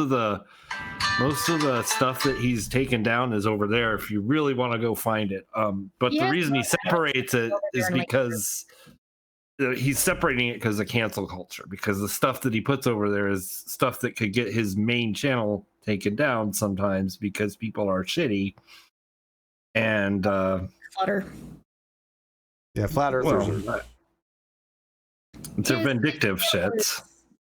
the stuff that he's taken down is over there. If you really want to go find it, but the reason he separates it is because he's separating it because of cancel culture. Because the stuff that he puts over there is stuff that could get his main channel taken down sometimes because people are shitty. And Flutter. Yeah, flat earthers are. They're vindictive shits.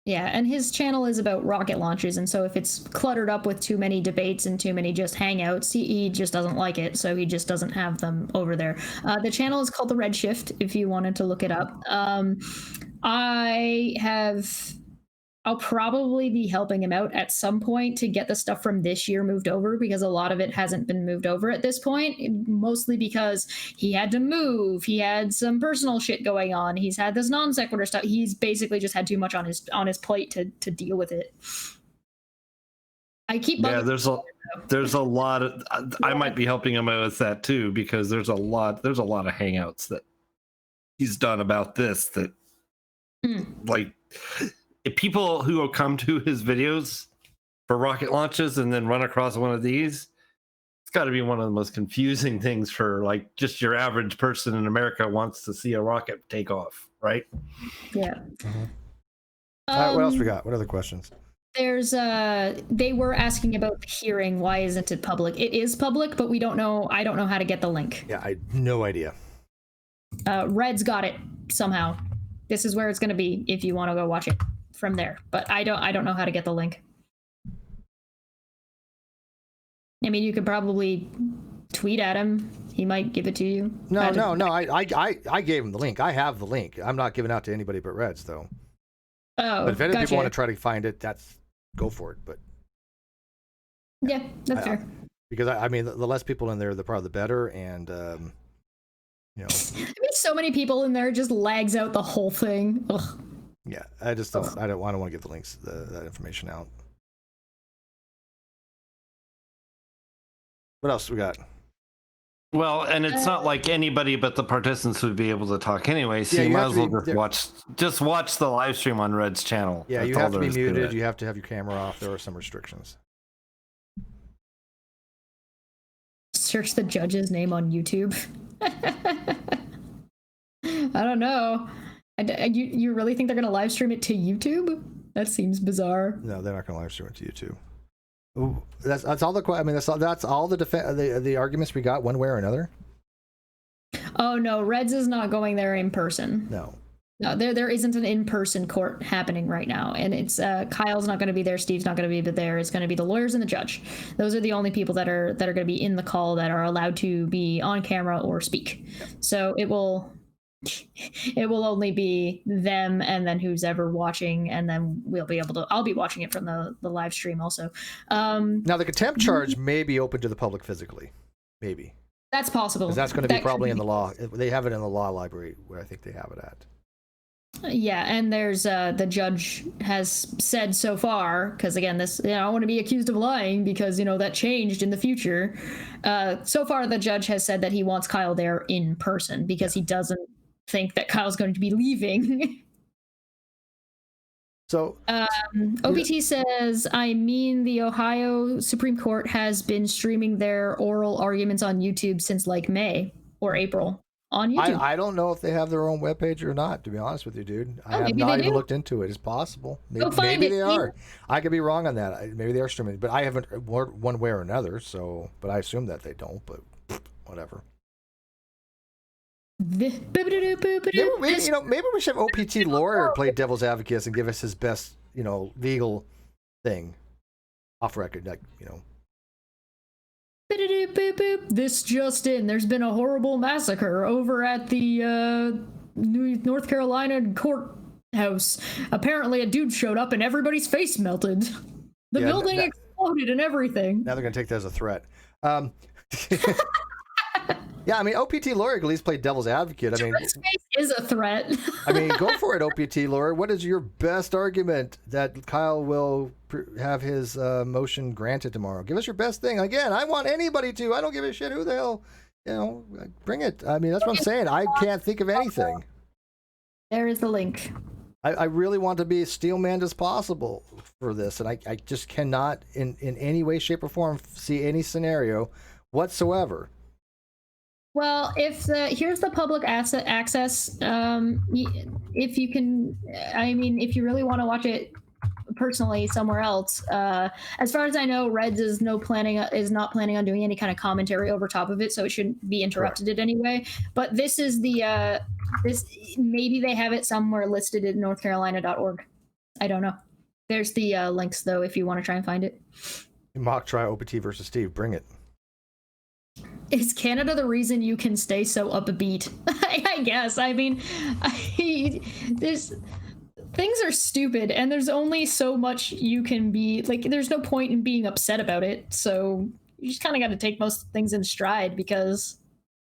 Yeah, and his channel is about rocket launches, and so if it's cluttered up with too many debates and too many just hangouts, he just doesn't like it, so he just doesn't have them over there. The channel is called The Redshift, if you wanted to look it up. I'll probably be helping him out at some point to get the stuff from this year moved over, because a lot of it hasn't been moved over at this point, mostly because he had to move. He had some personal shit going on. He's had this non sequitur stuff. He's basically just had too much on his plate to deal with it. I keep there's a lot of I might be helping him out with that too, because there's a lot of hangouts that he's done about this that like if people who will come to his videos for rocket launches and then run across one of these, it's got to be one of the most confusing things for like just your average person in America wants to see a rocket take off, right? Yeah. All right, what else we got? What other questions? There's they were asking about the hearing. Why isn't it public? It is public, but we don't know. I don't know how to get the link. Yeah, I no idea. Red's got it somehow. This is where it's going to be if you want to go watch it from there, but I don't know how to get the link. I mean, you could probably tweet at him. He might give it to you. No. I gave him the link. I have the link. I'm not giving out to anybody but Reds, though. Oh, but if any people want to try to find it, go for it. But yeah, that's fair. Because I mean, the less people in there, the probably the better. And you know, there's so many people in there, it just lags out the whole thing. Ugh. Yeah, I just don't. I don't want to give the links, that information out. What else we got? Well, and it's not like anybody but the participants would be able to talk anyway, so you might as well just watch the live stream on Red's channel. Yeah, you have to be muted. You have to have your camera off. There are some restrictions. Search the judge's name on YouTube. I don't know. You really think they're going to live stream it to YouTube? That seems bizarre. No, they're not going to live stream it to YouTube. Ooh, that's all the. I mean, that's all the arguments we got one way or another. Oh no, Reds is not going there in person. No, there isn't an in-person court happening right now, and it's Kyle's not going to be there, Steve's not going to be there. It's going to be the lawyers and the judge. Those are the only people that are going to be in the call that are allowed to be on camera or speak. So it will only be them and then who's ever watching, and then I'll be watching it from the live stream also. Now the contempt charge may be open to the public physically. Maybe. That's possible. That's going to be probably in the law. They have it in the law library where I think they have it at. Yeah, and there's the judge has said so far, because again, this I don't want to be accused of lying because that changed in the future. So far, the judge has said that he wants Kyle there in person because he doesn't think that Kyle's going to be leaving. So OPT says, I mean, the Ohio Supreme Court has been streaming their oral arguments on YouTube since like May or April on YouTube. I don't know if they have their own webpage or not, to be honest with you, dude. I have not even looked into it. It's possible. Maybe they are. I could be wrong on that. Maybe they are streaming, but I haven't one way or another. So, but I assume that they don't. But whatever. Maybe we should have OPT lawyer play devil's advocate and give us his best, legal thing off record, like. This just in, there's been a horrible massacre over at the North Carolina courthouse. Apparently a dude showed up and everybody's face melted. The building exploded and everything. Now they're going to take that as a threat. Yeah, I mean, OPT lawyer at least play devil's advocate. I mean, his face is a threat. I mean, go for it, OPT lawyer. What is your best argument that Kyle will have his motion granted tomorrow? Give us your best thing. Again, I want anybody to. I don't give a shit who the hell, bring it. I mean, that's what I'm saying. I can't think of anything. There is the link. I really want to be as steel-manned as possible for this, and I just cannot, in any way, shape, or form, see any scenario whatsoever. Well, here's the public access. If you can, I mean, if you really want to watch it personally somewhere else. As far as I know, Reds is not planning on doing any kind of commentary over top of it, so it shouldn't be interrupted in any way. But this is the maybe they have it somewhere listed at northcarolina.org. I don't know. There's the links though if you want to try and find it. Mock trial OPT versus Steve. Bring it. Is Canada the reason you can stay so upbeat? I guess. I mean, there's things are stupid, and there's only so much you can be like. There's no point in being upset about it. So you just kind of got to take most things in stride because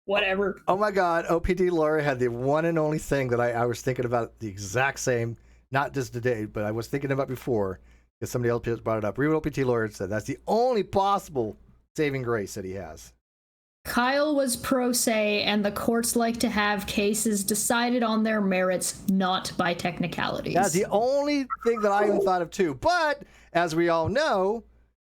whatever. Oh my God, OPT lawyer had the one and only thing that I was thinking about the exact same, not just today, but I was thinking about before because somebody else brought it up. Real OPT lawyer said that's the only possible saving grace that he has. Kyle was pro se, and the courts like to have cases decided on their merits, not by technicalities. That's the only thing that I even thought of too. But as we all know,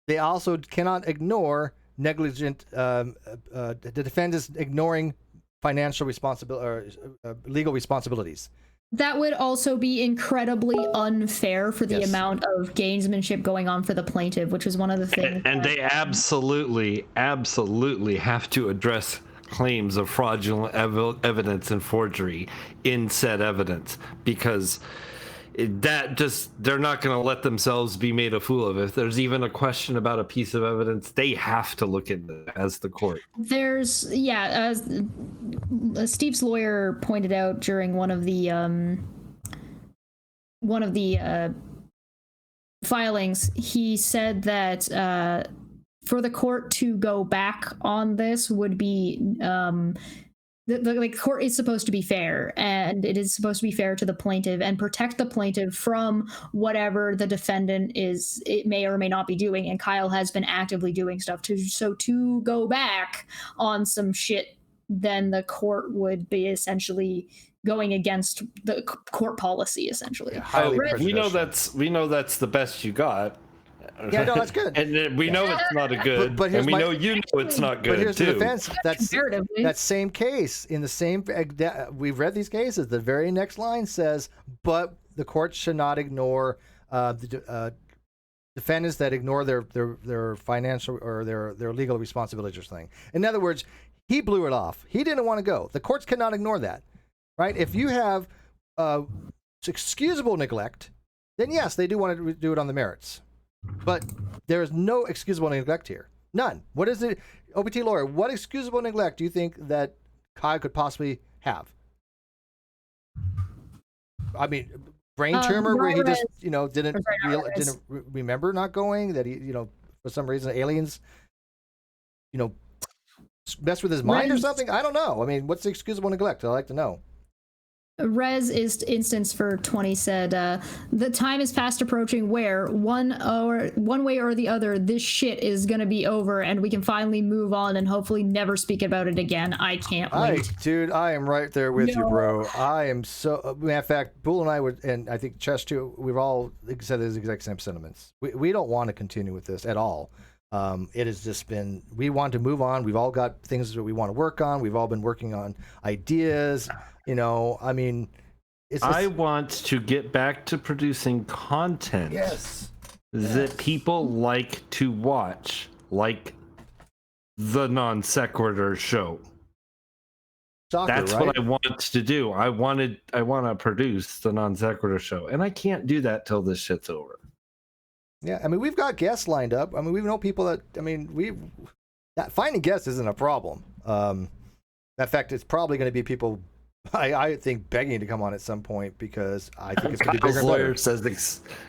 they also cannot ignore negligent, the defendants ignoring financial responsibility or legal responsibilities. That would also be incredibly unfair for the amount of gamesmanship going on for the plaintiff, which was one of the things. And they absolutely have to address claims of fraudulent evidence and forgery in said evidence, because they're not going to let themselves be made a fool of. If there's even a question about a piece of evidence, they have to look into it as the court. There's Steve's lawyer pointed out during one of the filings, he said that for the court to go back on this would be the court is supposed to be fair, and it is supposed to be fair to the plaintiff and protect the plaintiff from whatever the defendant it may or may not be doing. And Kyle has been actively doing stuff to go back on some shit, then the court would be essentially going against the court policy, essentially. Yeah, we know that's the best you got. Yeah, no, that's good. And we know it's not a good, and we know you know it's not good, but here's too. The defense. That same case, in the same, we've read these cases, the very next line says, but the court should not ignore the defendants that ignore their financial or their legal responsibilities or something. In other words, he blew it off. He didn't want to go. The courts cannot ignore that, right? If you have excusable neglect, then yes, they do want to do it on the merits. But there is no excusable neglect here. None. What is it? OPT lawyer, what excusable neglect do you think that Kyle could possibly have? I mean, brain tumor where he just, didn't remember not going, that he, for some reason aliens, mess with his mind or something? I don't know. I mean, what's the excusable neglect? I'd like to know. Res is instance for 20 said, the time is fast approaching where one way or the other, this shit is going to be over and we can finally move on and hopefully never speak about it again. I can't wait. Dude, I am right there with you, bro. I am so, matter of fact, Boole and I would, and I think Chess too, we've all said the exact same sentiments. We don't want to continue with this at all. It has just been, we want to move on. We've all got things that we want to work on. We've all been working on ideas. I mean, I want to get back to producing content that people like to watch, like the Non Sequitur show. That's right? What I want to do. I want to produce the Non Sequitur show, and I can't do that till this shit's over. Yeah, I mean, we've got guests lined up. I mean, we know people that, finding guests isn't a problem. In fact, it's probably going to be people, I think, begging to come on at some point, because I think it's going to be bigger and better.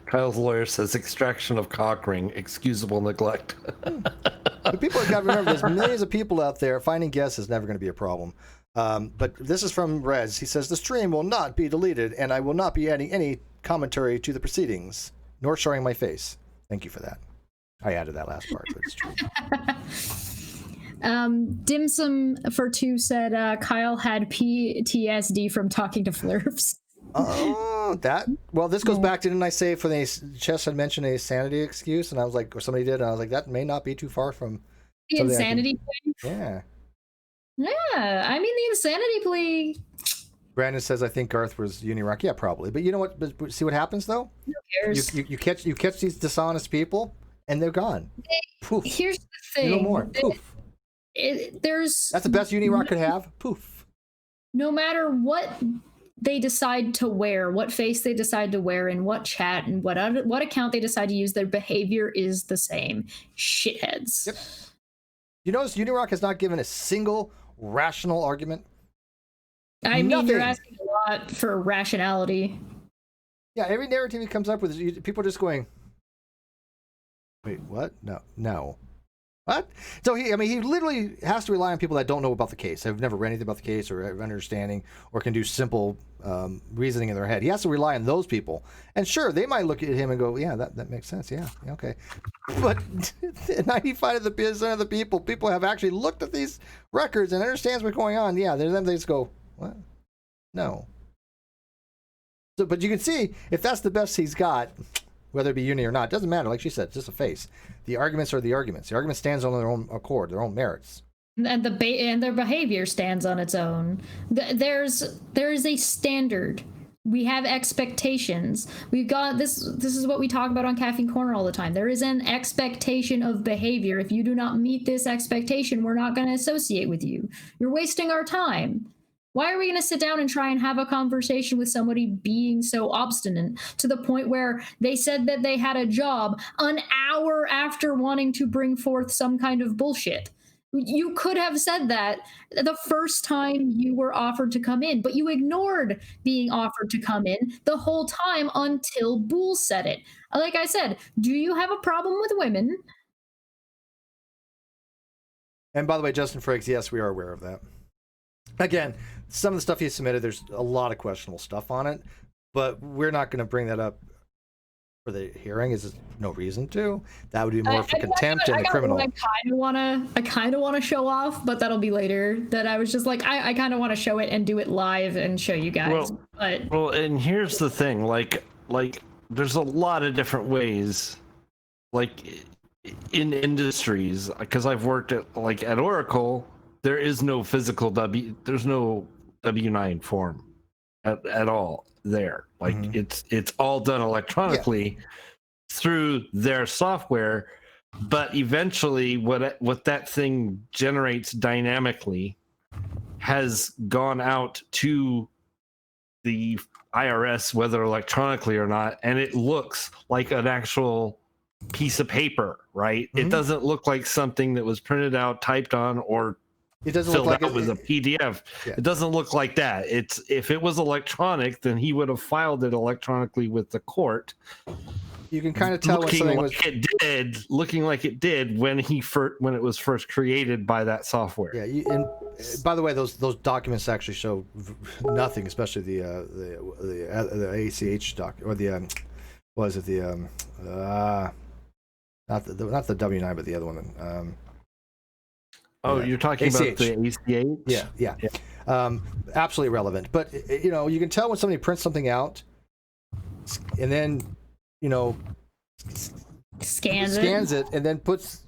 Kyle's lawyer says extraction of cock ring, excusable neglect. But people have got to remember, there's millions of people out there. Finding guests is never going to be a problem. But this is from Rez. He says, the stream will not be deleted, and I will not be adding any commentary to the proceedings, nor showing my face. Thank you for that. I added that last part, but it's true. Dim Sum for 2 said Kyle had PTSD from talking to Flurfs. Oh, this goes back to, didn't I say, for the Chess had mentioned a sanity excuse, and I was like, or somebody did, and I was like, that may not be too far from the insanity plea. Yeah. Yeah, I mean, the insanity plea, Brandon says, I think Garth was Unirock. Yeah, probably. But you know what? But see what happens, though? Who cares? You catch these dishonest people, and they're gone. Poof. Here's the thing. No more. Poof. There's That's the best Unirock could have. Poof. No matter what they decide to wear, what face they decide to wear, and what chat and what account they decide to use, their behavior is the same. Shitheads. Yep. You notice Unirock has not given a single rational argument? I mean, Nothing. you're asking a lot for rationality. Yeah, every narrative he comes up with, people are just going, wait, what? No. What? So he literally has to rely on people that don't know about the case, have never read anything about the case or have understanding or can do simple reasoning in their head. He has to rely on those people. And sure, they might look at him and go, yeah, that makes sense. Yeah, okay. But 95% of the people have actually looked at these records and understands what's going on. Yeah, then they just go, what? No. So, but you can see, if that's the best he's got, whether it be uni or not, doesn't matter. Like she said, it's just a face. The arguments are the arguments. The argument stands on their own accord, their own merits. And their behavior stands on its own. There is a standard. We have expectations. We've got this is what we talk about on Caffeine Corner all the time. There is an expectation of behavior. If you do not meet this expectation, we're not going to associate with you. You're wasting our time. Why are we going to sit down and try and have a conversation with somebody being so obstinate to the point where they said that they had a job an hour after wanting to bring forth some kind of bullshit? You could have said that the first time you were offered to come in, but you ignored being offered to come in the whole time until Boole said it. Like I said, do you have a problem with women? And by the way, Justin Frakes, yes, we are aware of that. Again, some of the stuff he submitted, there's a lot of questionable stuff on it, but we're not going to bring that up for the hearing. Is no reason to. That would be more for contempt and the criminal. I kind of want to show off, but that'll be later. That I was just like, I kind of want to show it and do it live and show you guys. Well, and here's the thing, like there's a lot of different ways, like in industries, because I've worked at Oracle. There is no physical there's no W-9 form at all there. Like it's all done electronically through their software, but eventually what that thing generates dynamically has gone out to the IRS, whether electronically or not, and it looks like an actual piece of paper, right? It doesn't look like something that was printed out, typed on, or it doesn't filled look like out with a PDF. Yeah. It doesn't look like that. If it was electronic, then he would have filed it electronically with the court. You can kind of tell when something was looking like it did when it was first created by that software. Yeah, and by the way, those documents actually show nothing, especially the ACH doc or the not the W-9, but the other one. You're talking ACH. about the ACH? Yeah. Absolutely relevant. But you can tell when somebody prints something out and then scans it and then puts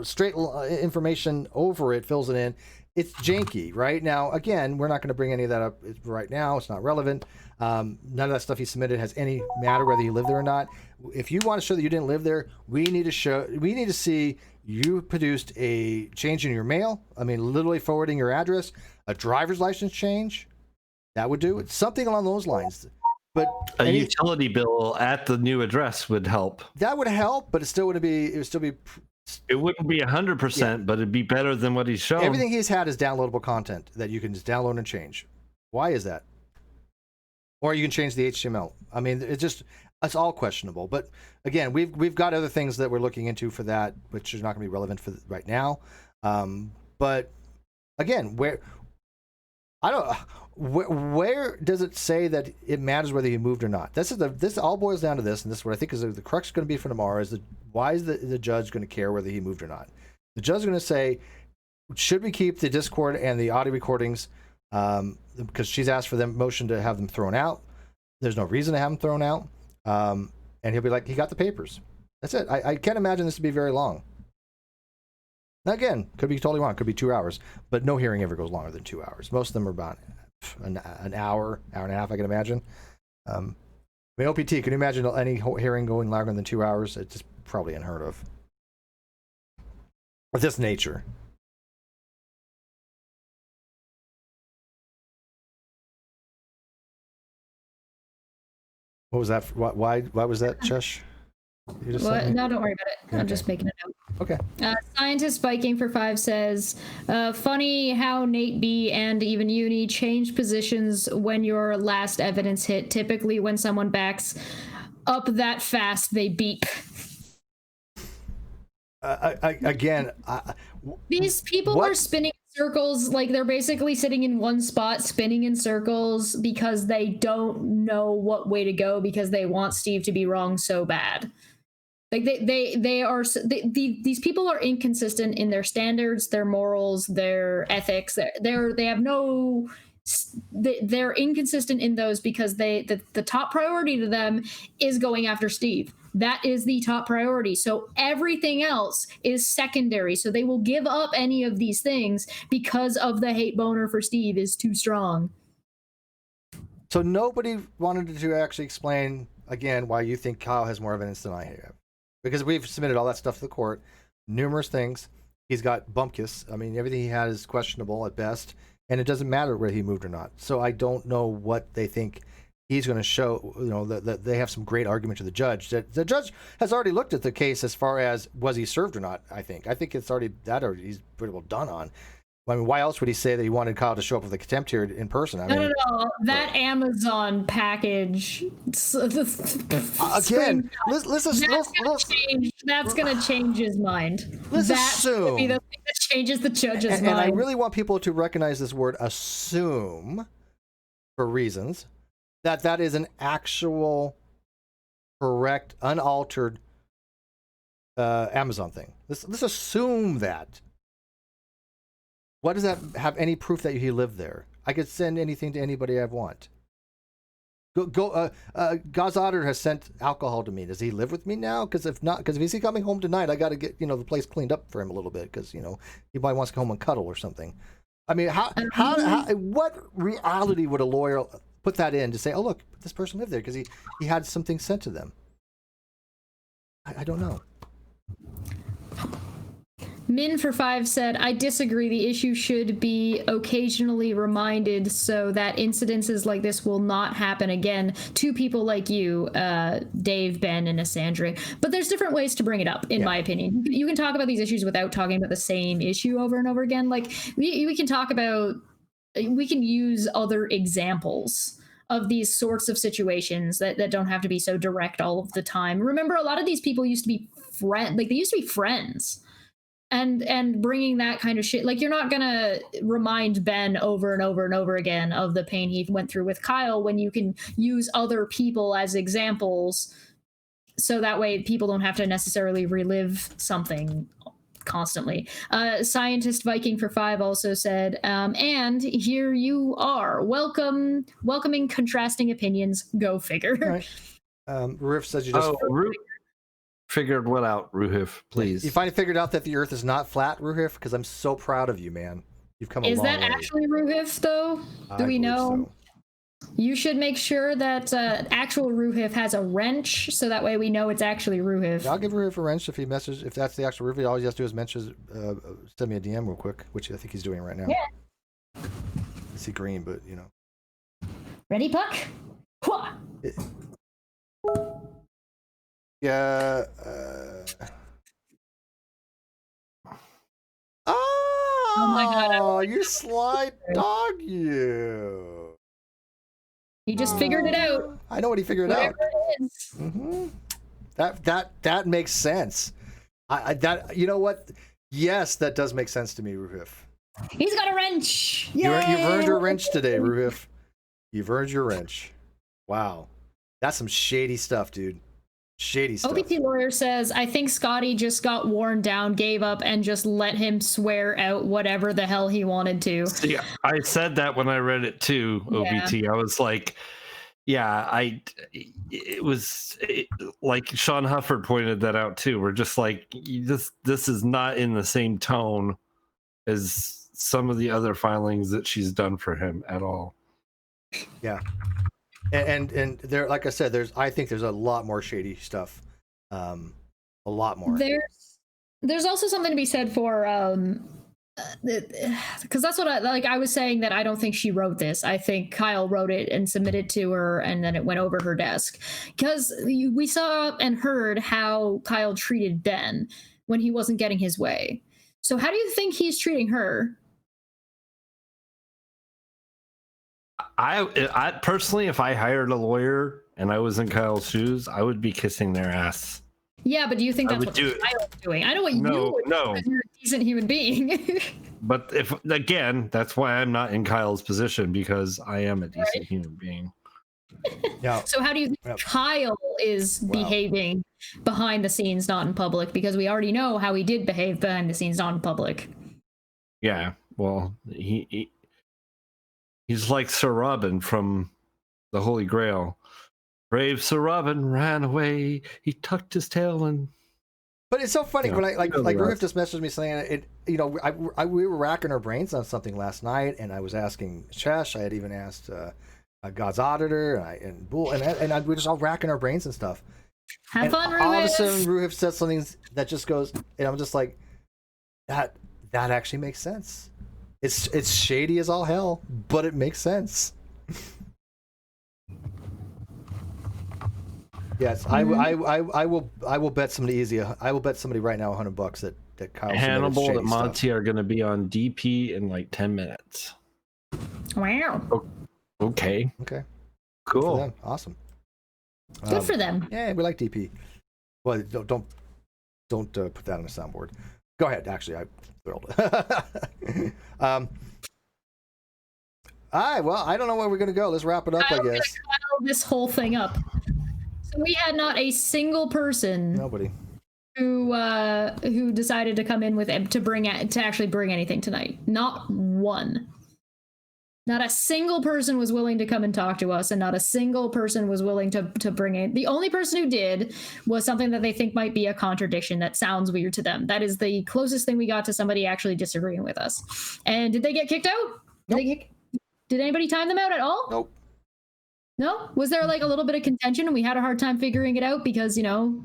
straight information over it, fills it in. It's janky. Right now, again, we're not going to bring any of that up right now. It's not relevant. None of that stuff he submitted has any matter whether you live there or not. If you want to show that you didn't live there, we need to see you produced a change in your mail. I mean, literally forwarding your address, a driver's license change. That would do it. Something along those lines. But a utility bill at the new address would help. That would help, but it wouldn't be 100%, but it'd be better than what he's shown. Everything he's had is downloadable content that you can just download and change. Why is that? Or you can change the HTML. I mean, it's all questionable. But again, we've got other things that we're looking into for that, which is not going to be relevant for right now. But again, where does it say that it matters whether you moved or not? This all boils down to this, and this is what I think is the crux going to be for tomorrow: is why is the judge going to care whether he moved or not? The judge is going to say, should we keep the Discord and the audio recordings? Because she's asked for them motion to have them thrown out. There's no reason to have them thrown out. And he'll be like, he got the papers. That's it. I can't imagine this to be very long. Now, again, could be totally wrong. Could be 2 hours, but no hearing ever goes longer than 2 hours. Most of them are about an hour and a half, I can imagine. I mean, OPT, can you imagine any hearing going longer than 2 hours? It's just probably unheard of. Of this nature. What was that? Why was that, Chesh? No, don't worry about it. Okay. I'm just making a note. Okay. Scientist Viking for 5 says, funny how Nate B and even Uni change positions when your last evidence hit. Typically when someone backs up that fast, they beep. These people are spinning in circles, like they're basically sitting in one spot spinning in circles because they don't know what way to go because they want Steve to be wrong so bad. Like these people are inconsistent in their standards, their morals, their ethics. They're inconsistent in those because the top priority to them is going after Steve. That is the top priority. So everything else is secondary. So they will give up any of these things because of the hate boner for Steve is too strong. So nobody wanted to actually explain again why you think Kyle has more evidence than I have. Because we've submitted all that stuff to the court, numerous things. He's got bumpkiss. I mean, everything he had is questionable at best, and it doesn't matter whether he moved or not. So I don't know what they think he's going to show. You know, that they have some great argument to the judge. The judge has already looked at the case as far as was he served or not. I think it's already he's pretty well done on. I mean, why else would he say that he wanted Kyle to show up with a contempt here in person? I mean, no. That Amazon package. Again, that's gonna change his mind. Let's assume. Be the thing that changes the judge's mind. And I really want people to recognize this word "assume" for reasons that is an actual, correct, unaltered Amazon thing. Let's assume that. What does that have any proof that he lived there? I could send anything to anybody I want. Gozotter has sent alcohol to me. Does he live with me now? Because if not, if he's coming home tonight, I got to get the place cleaned up for him a little bit because he probably wants to come home and cuddle or something. I mean, how what reality would a lawyer put that in to say, oh look, this person lived there because he had something sent to them? I don't know. Min for 5 said, I disagree. The issue should be occasionally reminded so that incidences like this will not happen again to people like you, Dave, Ben, and Asandre. But there's different ways to bring it up, in my opinion. You can talk about these issues without talking about the same issue over and over again. Like, we can use other examples of these sorts of situations that don't have to be so direct all of the time. Remember, a lot of these people used to be friends. And bringing that kind of shit, like, you're not gonna remind Ben over and over and over again of the pain he went through with Kyle when you can use other people as examples, so that way people don't have to necessarily relive something constantly. Scientist Viking for 5 also said, and here you are, welcoming contrasting opinions. Go figure. Right. Riff says you just. Figured what out, Ruhif, please. You finally figured out that the Earth is not flat, Ruhif? Because I'm so proud of you, man. You've come a long way. Is that actually Ruhif, though? Do we know? So. You should make sure that actual Ruhif has a wrench, so that way we know it's actually Ruhif. Yeah, I'll give Ruhif a wrench if that's the actual Ruhif. All he has to do is send me a DM real quick, which I think he's doing right now. Yeah. I see green, but Ready, Puck? Yeah. Oh my God! You sly dog, you. He just figured it out. I know what he figured out. It is. Mm-hmm. That makes sense. You know what? Yes, that does make sense to me, Ruhif. He's got a wrench. You've earned your wrench today, Ruhif. You've earned your wrench. Wow, that's some shady stuff, dude. Shady stuff. OPT lawyer says, I think Scotty just got worn down, gave up, and just let him swear out whatever the hell he wanted to. See, I said that when I read it too, OPT. Yeah. I was like, it was like Sean Hufford pointed that out too. We're just like, this is not in the same tone as some of the other filings that she's done for him at all. Yeah. And there, like I said, I think there's a lot more shady stuff. A lot more. There's also something to be said for because that's what I was saying, that I don't think she wrote this. I think Kyle wrote it and submitted to her, and then it went over her desk. Because we saw and heard how Kyle treated Ben when he wasn't getting his way. So how do you think he's treating her? I personally, if I hired a lawyer and I was in Kyle's shoes, I would be kissing their ass. Yeah, but do you think that's what Kyle's doing? I know what you would do, because you're a decent human being. But if, again, that's why I'm not in Kyle's position, because I am a decent human being. Yeah. So how do you think Kyle is behaving behind the scenes, not in public? Because we already know how he did behave behind the scenes, not in public. Yeah, well, he's like Sir Robin from the Holy Grail. Brave Sir Robin ran away. He tucked his tail and. But it's so funny when like Ruth just messaged me saying it. We were racking our brains on something last night, and I was asking Chesh. I had even asked God's auditor, and Bull, and we're just all racking our brains and stuff. Have fun, Ruth. All of a sudden, Ruth said something that just goes, and I'm just like, that actually makes sense. It's shady as all hell, but it makes sense. Yes, I will bet somebody I will bet somebody right now $100 that Kyle Hannibal and Monty are going to be on DP in like 10 minutes. Wow. Okay. Cool. Awesome. Good for them. Yeah, we like DP. Well, don't put that on the soundboard. Go ahead. Actually, I'm thrilled. All right. Well, I don't know where we're gonna go. Let's wrap it up. I guess. This whole thing up. So we had not a single person. Nobody. Who decided to come in to actually bring anything tonight. Not one. Not a single person was willing to come and talk to us, and not a single person was willing to bring it. The only person who did was something that they think might be a contradiction that sounds weird to them. That is the closest thing we got to somebody actually disagreeing with us. And did they get kicked out? Nope. Did anybody time them out at all? Nope. No? Was there like a little bit of contention and we had a hard time figuring it out because,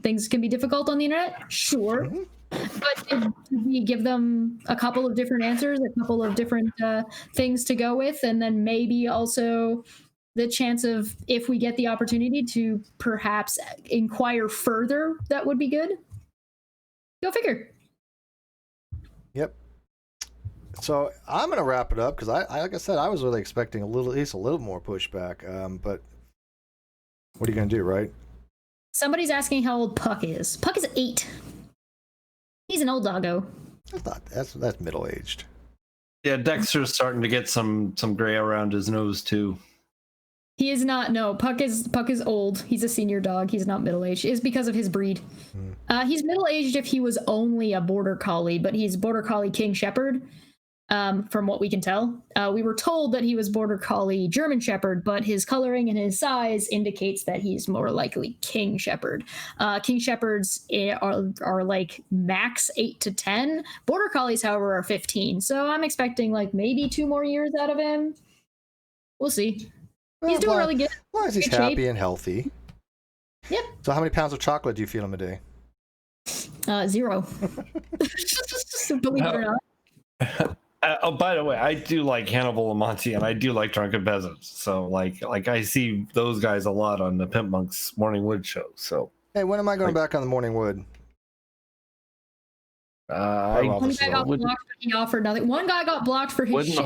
things can be difficult on the internet? Sure. Mm-hmm. But did we give them a couple of different answers, a couple of different things to go with, and then maybe also the chance of, if we get the opportunity to perhaps inquire further, that would be good? Go figure. Yep. So I'm going to wrap it up because I like I said, I was really expecting at least a little more pushback. But what are you going to do, right? Somebody's asking how old Puck is. Puck is 8. He's an old doggo. That's middle aged. Yeah, Dexter's starting to get some gray around his nose too. He is not. No, Puck is old. He's a senior dog. He's not middle aged. It's because of his breed. He's middle aged if he was only a border collie, but he's border collie King Shepherd. From what we can tell, we were told that he was border collie German Shepherd, but his coloring and his size indicates that he's more likely King Shepherd. King Shepherds are like max 8 to 10. Border collies, however, are 15. So I'm expecting like maybe 2 more years out of him. We'll see. He's doing really good. As long as he's happy and healthy. Yep. So how many pounds of chocolate do you feed him a day? 0. Believe it or not. Oh, by the way, I do like Hannibal and Monty, and I do like Drunken Peasants. So, like I see those guys a lot on the Pimp Monks Morning Wood show. So, hey, when am I going back on the Morning Wood? One guy got blocked, but he offered nothing. One guy got blocked for his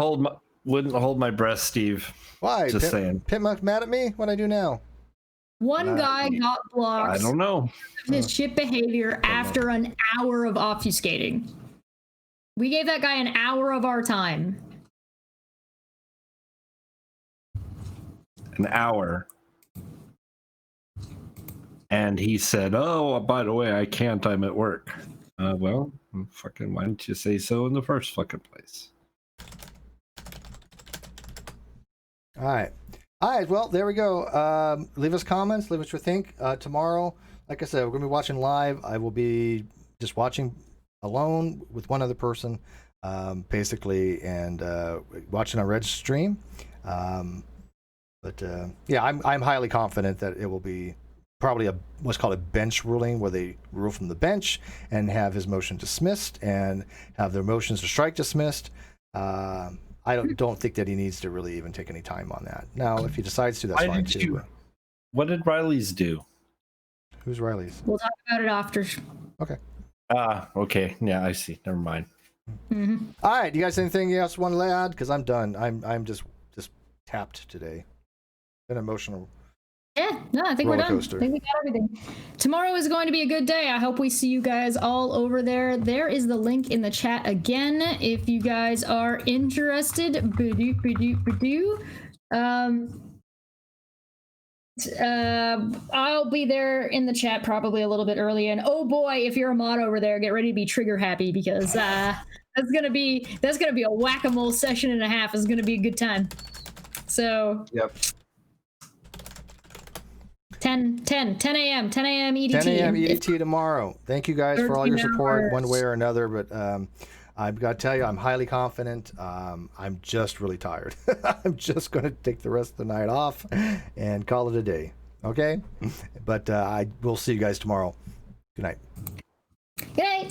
wouldn't hold my breath, Steve. Why? Just saying. Pimp Monk's mad at me? What I do now? One guy got blocked. I don't know. His shit behavior after an hour of obfuscating. We gave that guy an hour of our time. An hour. And he said, "Oh, by the way, I can't. I'm at work." Well, fucking why didn't you say so in the first fucking place? All right. Well, there we go. Leave us comments. Leave us your think. Tomorrow, like I said, we're going to be watching live. I will be just watching alone with one other person, basically, and watching our Red stream. But yeah, I'm highly confident that it will be probably what's called a bench ruling, where they rule from the bench and have his motion dismissed and have their motions to strike dismissed. I don't think that he needs to really even take any time on that. Now, if he decides to, that's fine too. What did Riley's do? Who's Riley's? We'll talk about it after. Okay. Okay. Yeah, I see. Never mind. Mm-hmm. All right. Do you guys anything else want to add? Because I'm done. I'm just tapped today. Been emotional. Yeah, no, I think we're done. I Rollercoaster. think we got everything. Tomorrow is going to be a good day. I hope we see you guys all over there. There is the link in the chat again if you guys are interested. I'll be there in the chat probably a little bit early. And oh boy, if you're a mod over there, get ready to be trigger happy, because that's gonna be a whack-a-mole session and a half. It's gonna be a good time. So Yep. 10 a.m. EDT. 10 a.m. EDT tomorrow. Thank you guys for all your support, one way or another. But I've got to tell you, I'm highly confident. I'm just really tired. I'm just going to take the rest of the night off and call it a day. Okay? But I will see you guys tomorrow. Good night. Good night.